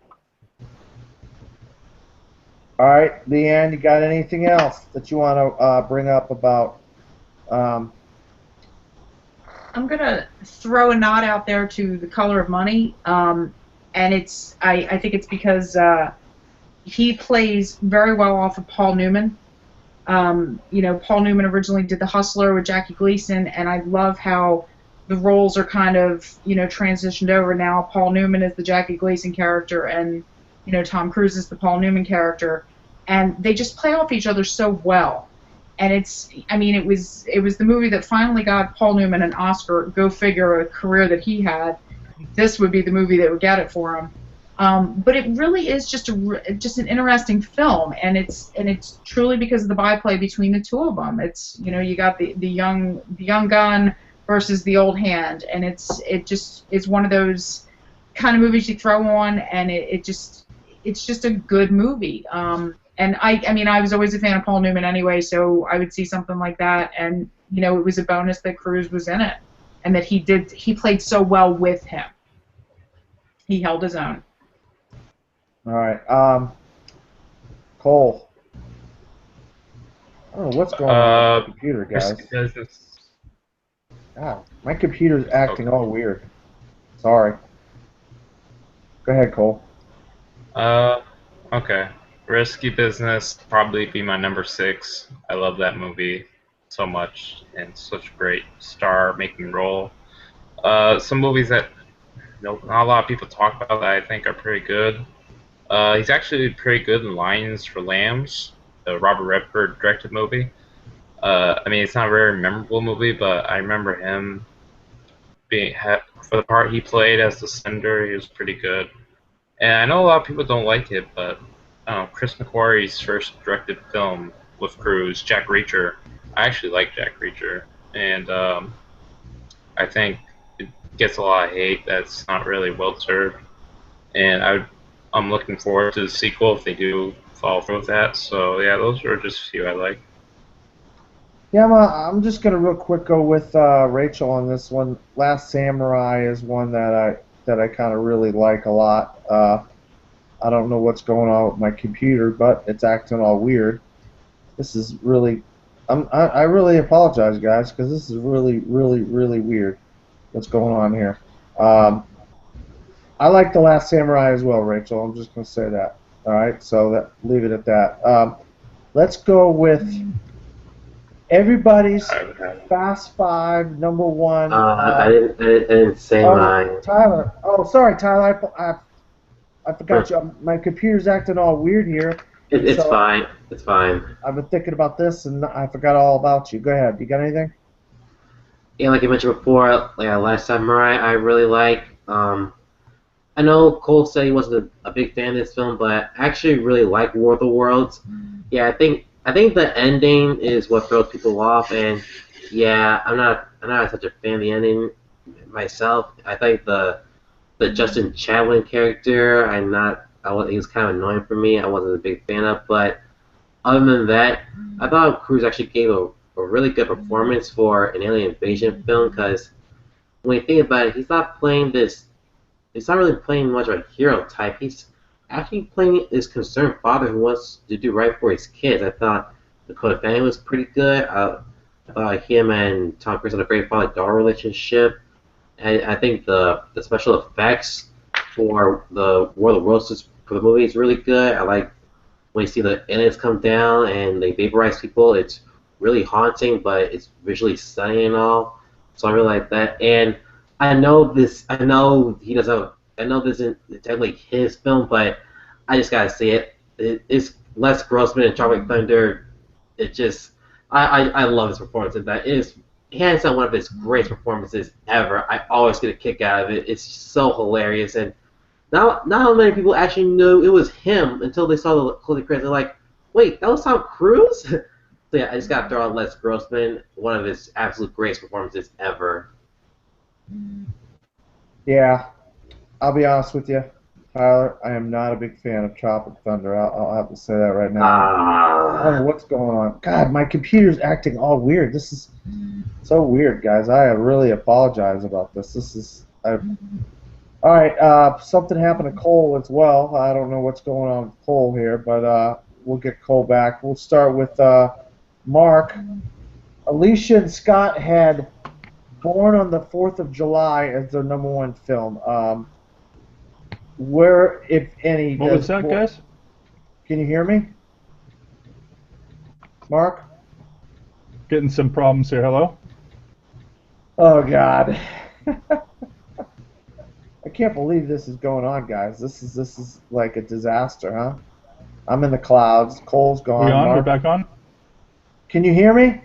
All right, Leanne, you got anything else that you want to bring up about? I'm gonna throw a nod out there to The Color of Money, and I think it's because he plays very well off of Paul Newman. Paul Newman originally did The Hustler with Jackie Gleason, and I love how the roles are kind of transitioned over now. Paul Newman is the Jackie Gleason character, and Tom Cruise is the Paul Newman character, and they just play off each other so well. And it was the movie that finally got Paul Newman an Oscar. Go figure, a career that he had. This would be the movie that would get it for him. But it really is just an interesting film, and it's truly because of the byplay between the two of them. It's you got the young gun versus the old hand, and it's one of those kind of movies you throw on, and it's just a good movie. And I was always a fan of Paul Newman anyway, so I would see something like that, and it was a bonus that Cruise was in it, and that he played so well with him. He held his own. All right, Cole. I don't know what's going on with my computer, guys. God, my computer's acting all weird. Sorry. Go ahead, Cole. Okay. Risky Business probably be my number 6. I love that movie so much, and such a great star-making role. Some movies that not a lot of people talk about that I think are pretty good. He's actually pretty good in Lions for Lambs, the Robert Redford directed movie. It's not a very memorable movie, but I remember him for the part he played as the Senator, he was pretty good. And I know a lot of people don't like it, but Chris McQuarrie's first directed film with Cruise, Jack Reacher. I actually like Jack Reacher, and I think it gets a lot of hate that's not really well deserved. And I'm looking forward to the sequel if they do follow through with that. So yeah, those are just a few I like. Yeah, I'm just gonna real quick go with Rachel on this one. Last Samurai is one that I kind of really like a lot. I don't know what's going on with my computer, but it's acting all weird. This is really, I really apologize, guys, because this is really, really, really weird. What's going on here? I like The Last Samurai as well, Rachel. I'm just gonna say that. All right, so leave it at that. Let's go with everybody's Fast Five #1. I didn't say mine. Tyler. Oh, sorry, Tyler. I forgot you. My computer's acting all weird here. It's fine. It's fine. I've been thinking about this, and I forgot all about you. Go ahead. You got anything? Yeah, like I mentioned before, Last Samurai, I really like. I know Cole said he wasn't a big fan of this film, but I actually really like War of the Worlds. Yeah, I think the ending is what throws people off, and yeah, I'm not such a fan of the ending myself. I think the Justin Chatwin character, he was kind of annoying for me. I wasn't a big fan of, but other than that, I thought Cruise actually gave a really good performance for an alien invasion film, because when you think about it, he's not really playing much of a hero type. He's actually playing this concerned father who wants to do right for his kids. I thought Dakota Fanning was pretty good. I thought him and Tom Cruise had a great father-daughter relationship. And I think the special effects for the War of the Worlds for the movie is really good. I like when you see the aliens come down and they vaporize people. It's really haunting, but it's visually stunning and all. So I really like that. And I know he doesn't have I know this isn't technically his film, but I just gotta see it. It's Les Grossman and Tropic Thunder. It just, I love his performance in that. It is hands down one of his greatest performances ever. I always get a kick out of it. It's so hilarious, and not many people actually knew it was him until they saw the closing credits. They're like, wait, that was Tom Cruise? So yeah, I just gotta throw out Les Grossman, one of his absolute greatest performances ever. Yeah, I'll be honest with you, Tyler. I am not a big fan of Tropic Thunder. I'll have to say that right now. I don't know what's going on. God, my computer's acting all weird. This is so weird, guys. I really apologize about this. All right, something happened to Cole as well. I don't know what's going on with Cole here, but we'll get Cole back. We'll start with Mark. Alicia and Scott had Born on the 4th of July as their #1 film. Where, if any... What was that, guys? Can you hear me? Mark? Getting some problems here. Hello? Oh, God. I can't believe this is going on, guys. This is like a disaster, huh? I'm in the clouds. Cole's gone. We on? Mark, We're back on? can you hear me?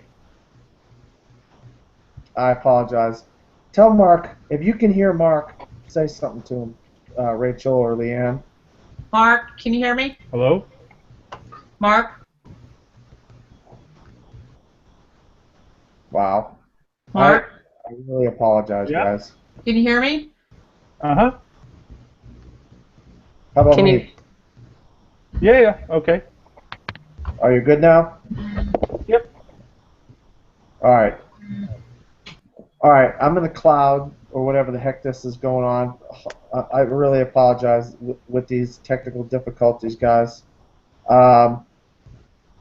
I apologize. Tell Mark, if you can hear Mark, say something to him, Rachel or Leanne. Mark, can you hear me? Hello? Mark? Wow. Mark? I really apologize, Yeah. guys. Can you hear me? Uh-huh. How about Can me? you- Yeah, okay. Are you good now? Yep. All right. All right, I'm in the cloud or whatever the heck this is going on. I really apologize with these technical difficulties, guys.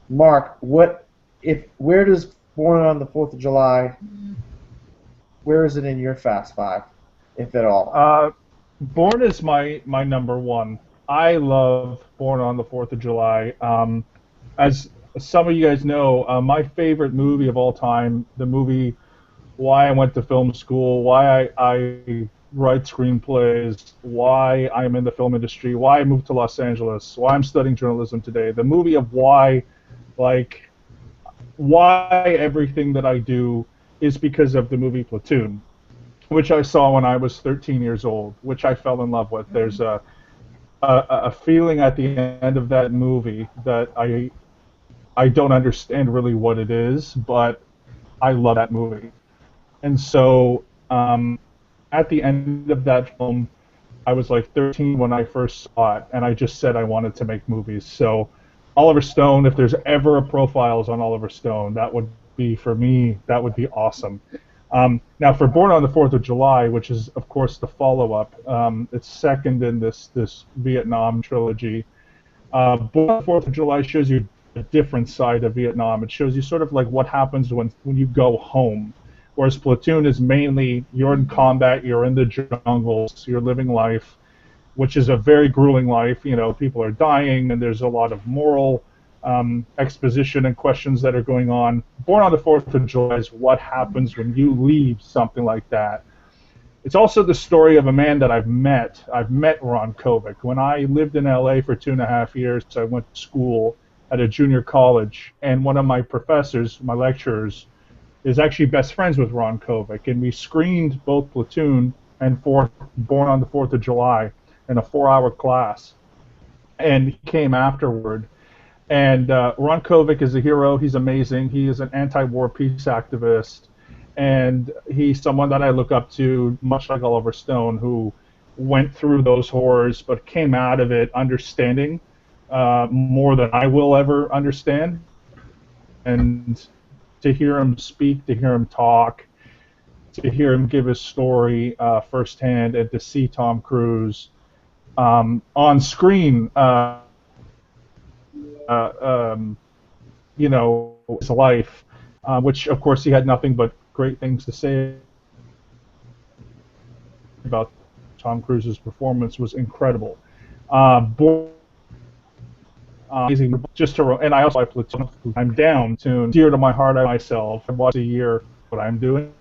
Mark, where does Born on the 4th of July, where is it in your Fast Five, if at all? Born is my #1. I love Born on the 4th of July. As some of you guys know, my favorite movie of all time, the movie why I went to film school, why I write screenplays, why I'm in the film industry, why I moved to Los Angeles, why I'm studying journalism today, the movie of why everything that I do is because of the movie Platoon, which I saw when I was 13 years old, which I fell in love with. There's a feeling at the end of that movie that I don't understand really what it is, but I love that movie. And so at the end of that film, I was like 13 when I first saw it, and I just said I wanted to make movies. So Oliver Stone, if there's ever a Profiles on Oliver Stone, that would be, for me, that would be awesome. Now, for Born on the 4th of July, which is, of course, the follow-up, it's second in this Vietnam trilogy. Born on the 4th of July shows you a different side of Vietnam. It shows you sort of like what happens when you go home. Whereas Platoon is mainly you're in combat, you're in the jungles, you're living life, which is a very grueling life. You know, people are dying, and there's a lot of moral exposition and questions that are going on. Born on the 4th of July is what happens when you leave something like that. It's also the story of a man that I've met. I've met Ron Kovic. When I lived in LA for 2.5 years, I went to school at a junior college, and one of my professors, my lecturers, is actually best friends with Ron Kovic, and we screened both Platoon and Born on the 4th of July in a 4-hour class. And he came afterward. And Ron Kovic is a hero. He's amazing. He is an anti-war peace activist. And he's someone that I look up to, much like Oliver Stone, who went through those horrors but came out of it understanding more than I will ever understand. And to hear him speak, to hear him talk, to hear him give his story firsthand, and to see Tom Cruise on screen, you know, his life, which of course he had nothing but great things to say about. Tom Cruise's performance was incredible. Amazing, just to, and I also like Platoon. I'm down to dear to my heart. I myself have watched a year what I'm doing,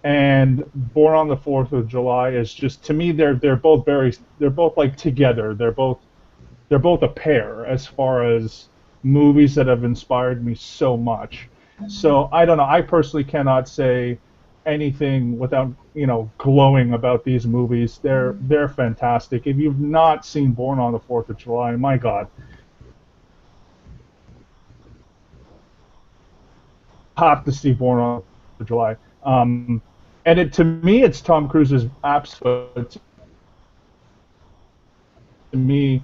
and Born on the 4th of July is just, to me, they're both like together. They're both a pair as far as movies that have inspired me so much. So I don't know. I personally cannot say anything without glowing about these movies. They're fantastic. If you've not seen Born on the 4th of July, my God, have to see Born on the 4th of July. And to me, it's Tom Cruise's absolute. To me,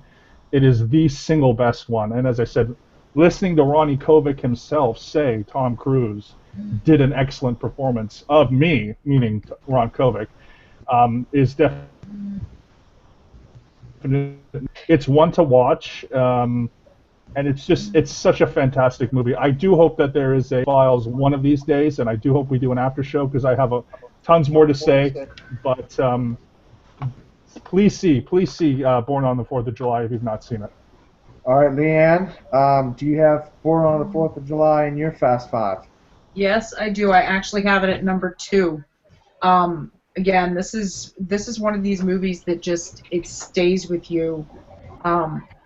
it is the single best one. And as I said, listening to Ronnie Kovic himself say Tom Cruise did an excellent performance of me, meaning Ron Kovic, is definitely. It's one to watch, and it's such a fantastic movie. I do hope that there is a Files one of these days, and I do hope we do an after show because I have tons more to say. But please see Born on the 4th of July if you've not seen it. All right, Leanne, do you have Born on the 4th of July in your Fast Five? Yes, I do. I actually have it at number 2. Again, this is one of these movies that just it stays with you,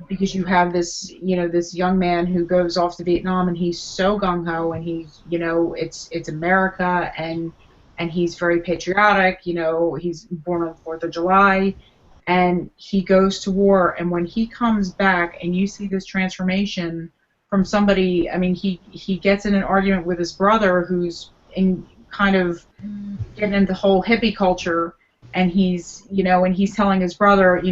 because you have this this young man who goes off to Vietnam and he's so gung ho and he's it's America and he's very patriotic. He's born on the 4th of July. And he goes to war, and when he comes back and you see this transformation from somebody, I mean, he gets in an argument with his brother who's in kind of getting into the whole hippie culture, and he's telling his brother,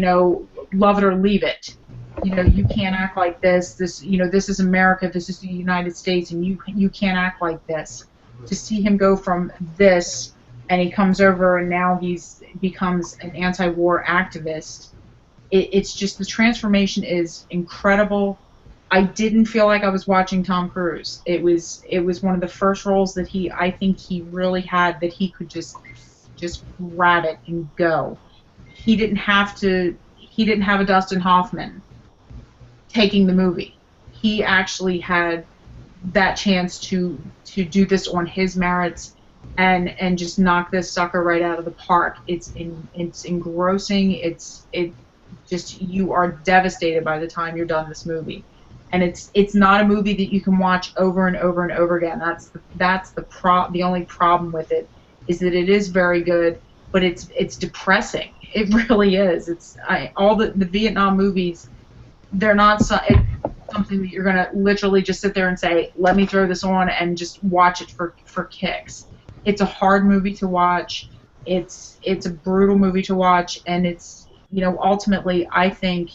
love it or leave it. You can't act like this. This is America, this is the United States, and you can't act like this. To see him go from this, and he comes over and now becomes an anti-war activist. It's just, the transformation is incredible. I didn't feel like I was watching Tom Cruise. It was one of the first roles that I think he really had, that he could just grab it and go. He didn't have a Dustin Hoffman taking the movie. He actually had that chance to do this on his merits and just knock this sucker right out of the park. It's engrossing. You are devastated by the time you're done this movie, and it's not a movie that you can watch over and over and over again. That's the only problem with it, is that it is very good, but it's depressing. It really is. All the Vietnam movies, they're not something that you're gonna literally just sit there and say, let me throw this on and just watch it for kicks. It's a hard movie to watch. It's a brutal movie to watch, and it's ultimately, I think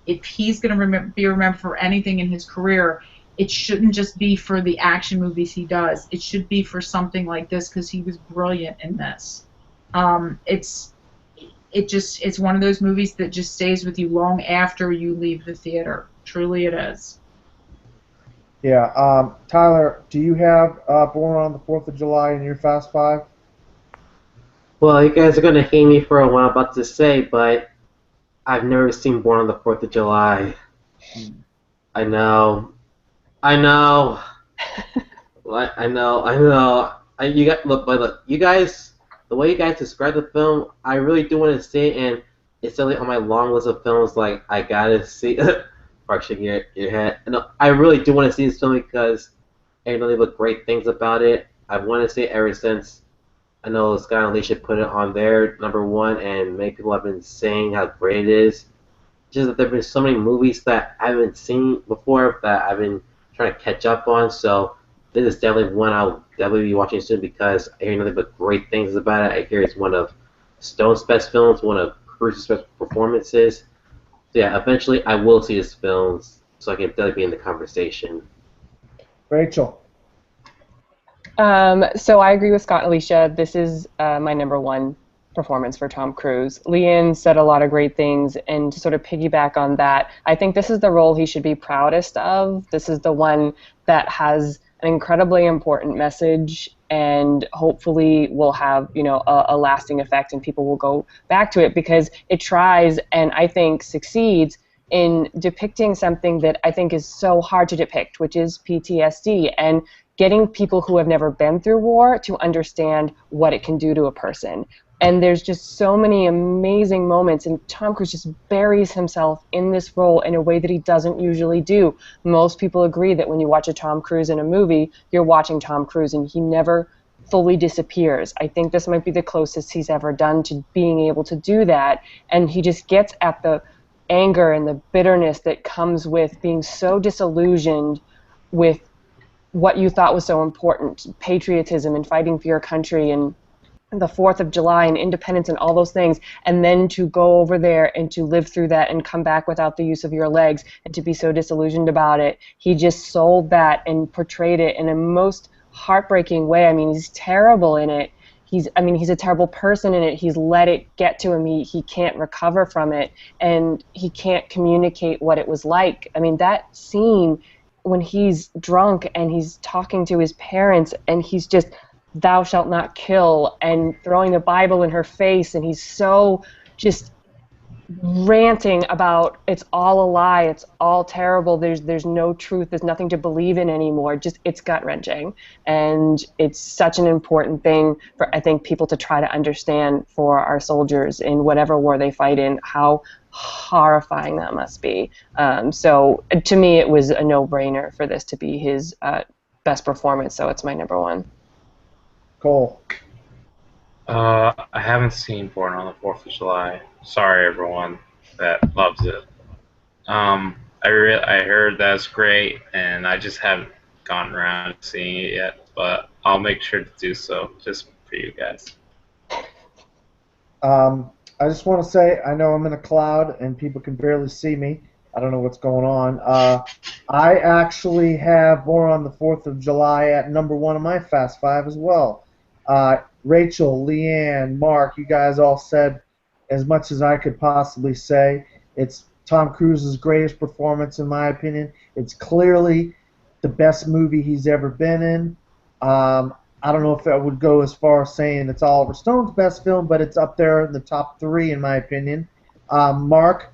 if he's going to be remembered for anything in his career, it shouldn't just be for the action movies he does. It should be for something like this, because he was brilliant in this. It's one of those movies that just stays with you long after you leave the theater. Truly, it is. Yeah, Tyler, do you have Born on the 4th of July in your Fast Five? Well, you guys are going to hate me for what I'm about to say, but I've never seen Born on the 4th of July. I know. Look, you guys, the way you guys describe the film, I really do want to see it, and it's only on my long list of films, like, I gotta see Park shaking your head. No, I really do want to see this film because I know they look great things about it. I've wanted to see it ever since I know Scott and Alicia put it on their number 1, and many people have been saying how great it is. Just that there have been so many movies that I haven't seen before that I've been trying to catch up on, so this is definitely one I'll definitely be watching soon because I hear nothing but great things about it. I hear it's one of Stone's best films, one of Cruise's best performances. Yeah, eventually I will see his films so I can definitely be in the conversation. Rachel. So I agree with Scott and Alicia. This is my number 1 performance for Tom Cruise. Leanne said a lot of great things, and to sort of piggyback on that, I think this is the role he should be proudest of. This is the one that has an incredibly important message and hopefully will have a lasting effect, and people will go back to it because it tries and I think succeeds in depicting something that I think is so hard to depict, which is PTSD. And getting people who have never been through war to understand what it can do to a person. And there's just so many amazing moments, and Tom Cruise just buries himself in this role in a way that he doesn't usually do. Most people agree that when you watch a Tom Cruise in a movie, you're watching Tom Cruise, and he never fully disappears. I think this might be the closest he's ever done to being able to do that, and he just gets at the anger and the bitterness that comes with being so disillusioned with what you thought was so important, patriotism and fighting for your country and the 4th of July and independence and all those things, and then to go over there and to live through that and come back without the use of your legs and to be so disillusioned about it. He just sold that and portrayed it in a most heartbreaking way. I mean, he's terrible in it. He's a terrible person in it. He's let it get to him. He can't recover from it, and he can't communicate what it was like. I mean, that scene when he's drunk and he's talking to his parents and he's just, thou shalt not kill, and throwing the Bible in her face, and he's so just ranting about it's all a lie, it's all terrible, there's no truth, there's nothing to believe in anymore. Just, it's gut-wrenching, and it's such an important thing for, I think, people to try to understand for our soldiers in whatever war they fight in, how horrifying that must be. So to me, it was a no-brainer for this to be his best performance, so it's my number one. Cole. I haven't seen Born on the 4th of July. Sorry, everyone that loves it. I heard that's great, and I just haven't gotten around to seeing it yet. But I'll make sure to do so just for you guys. I just want to say, I know I'm in a cloud and people can barely see me. I don't know what's going on. I actually have Born on the 4th of July at number 1 of my Fast Five as well. Rachel, Leanne, Mark, you guys all said as much as I could possibly say. It's Tom Cruise's greatest performance, in my opinion. It's clearly the best movie he's ever been in. I don't know if I would go as far as saying it's Oliver Stone's best film, but it's up there in the top 3, in my opinion. Mark,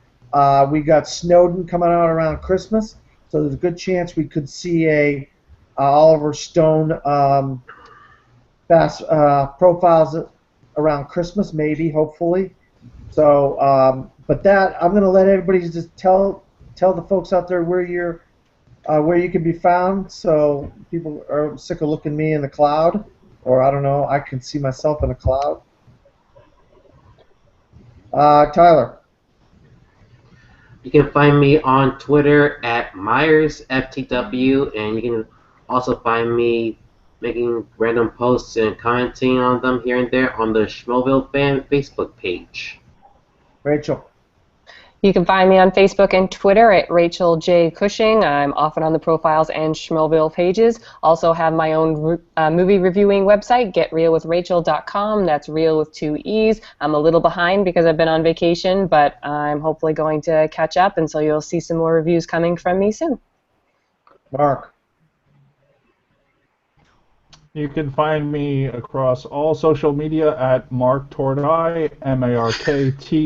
we got Snowden coming out around Christmas, so there's a good chance we could see a Oliver Stone Fast Profiles around Christmas, maybe, hopefully. So, but that, I'm going to let everybody just tell the folks out there where you can be found, so people are sick of looking at me in the cloud, or I don't know, I can see myself in a cloud. Tyler. You can find me on Twitter at MyersFTW, and you can also find me making random posts and commenting on them here and there on the Schmoville Fan Facebook page. Rachel. You can find me on Facebook and Twitter at Rachel J. Cushing. I'm often on the Profiles and Schmoville pages. Also have my own movie reviewing website, getrealwithrachel.com. That's real with 2 E's. I'm a little behind because I've been on vacation, but I'm hopefully going to catch up, and so you'll see some more reviews coming from me soon. Mark. You can find me across all social media at Mark Tordai, MarkTordai.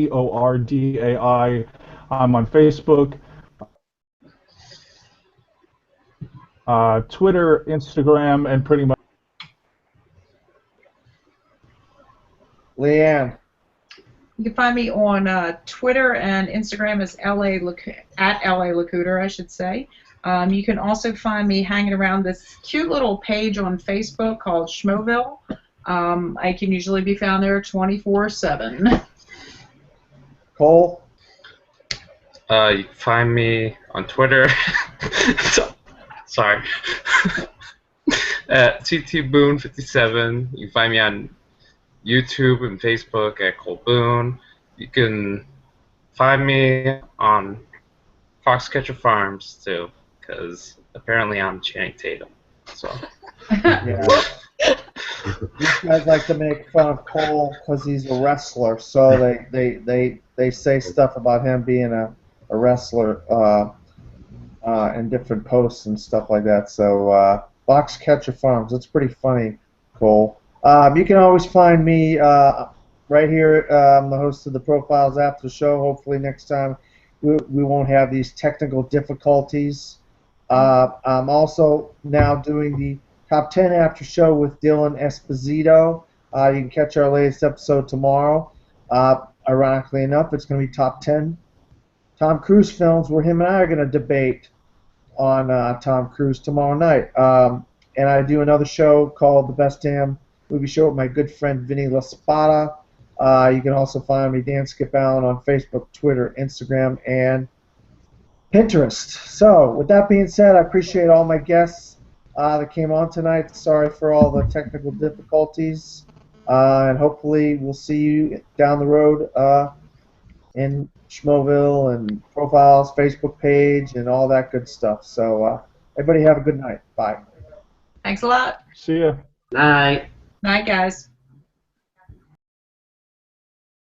I'm on Facebook, Twitter, Instagram, and pretty much. Leanne. You can find me on Twitter and Instagram as at LA Lacouter, I should say. You can also find me hanging around this cute little page on Facebook called Schmoville. I can usually be found there 24/7. Cole. You can find me on Twitter. Sorry. At TTBoone57. You can find me on YouTube and Facebook at Cole Boone. You can find me on Foxcatcher Farms too, because apparently I'm Channing Tatum. So. Yeah. These guys like to make fun of Cole because he's a wrestler, so they say stuff about him being a wrestler in different posts and stuff like that. So Foxcatcher Farms, it's pretty funny, Cole. You can always find me right here. I'm the host of the Profiles After Show. Hopefully next time we won't have these technical difficulties. I'm also now doing the Top 10 After Show with Dylan Esposito. You can catch our latest episode tomorrow. Ironically enough, it's going to be top 10 Tom Cruise films where him and I are going to debate on Tom Cruise tomorrow night. And I do another show called The Best Damn Movie Show with my good friend Vinny LaSpada. You can also find me, Dan Skip Allen, on Facebook, Twitter, Instagram, and Pinterest. So, with that being said, I appreciate all my guests that came on tonight. Sorry for all the technical difficulties. And hopefully we'll see you down the road in Schmoville and Profiles, Facebook page, and all that good stuff. So, everybody have a good night. Bye. Thanks a lot. See ya. Night. Night, guys.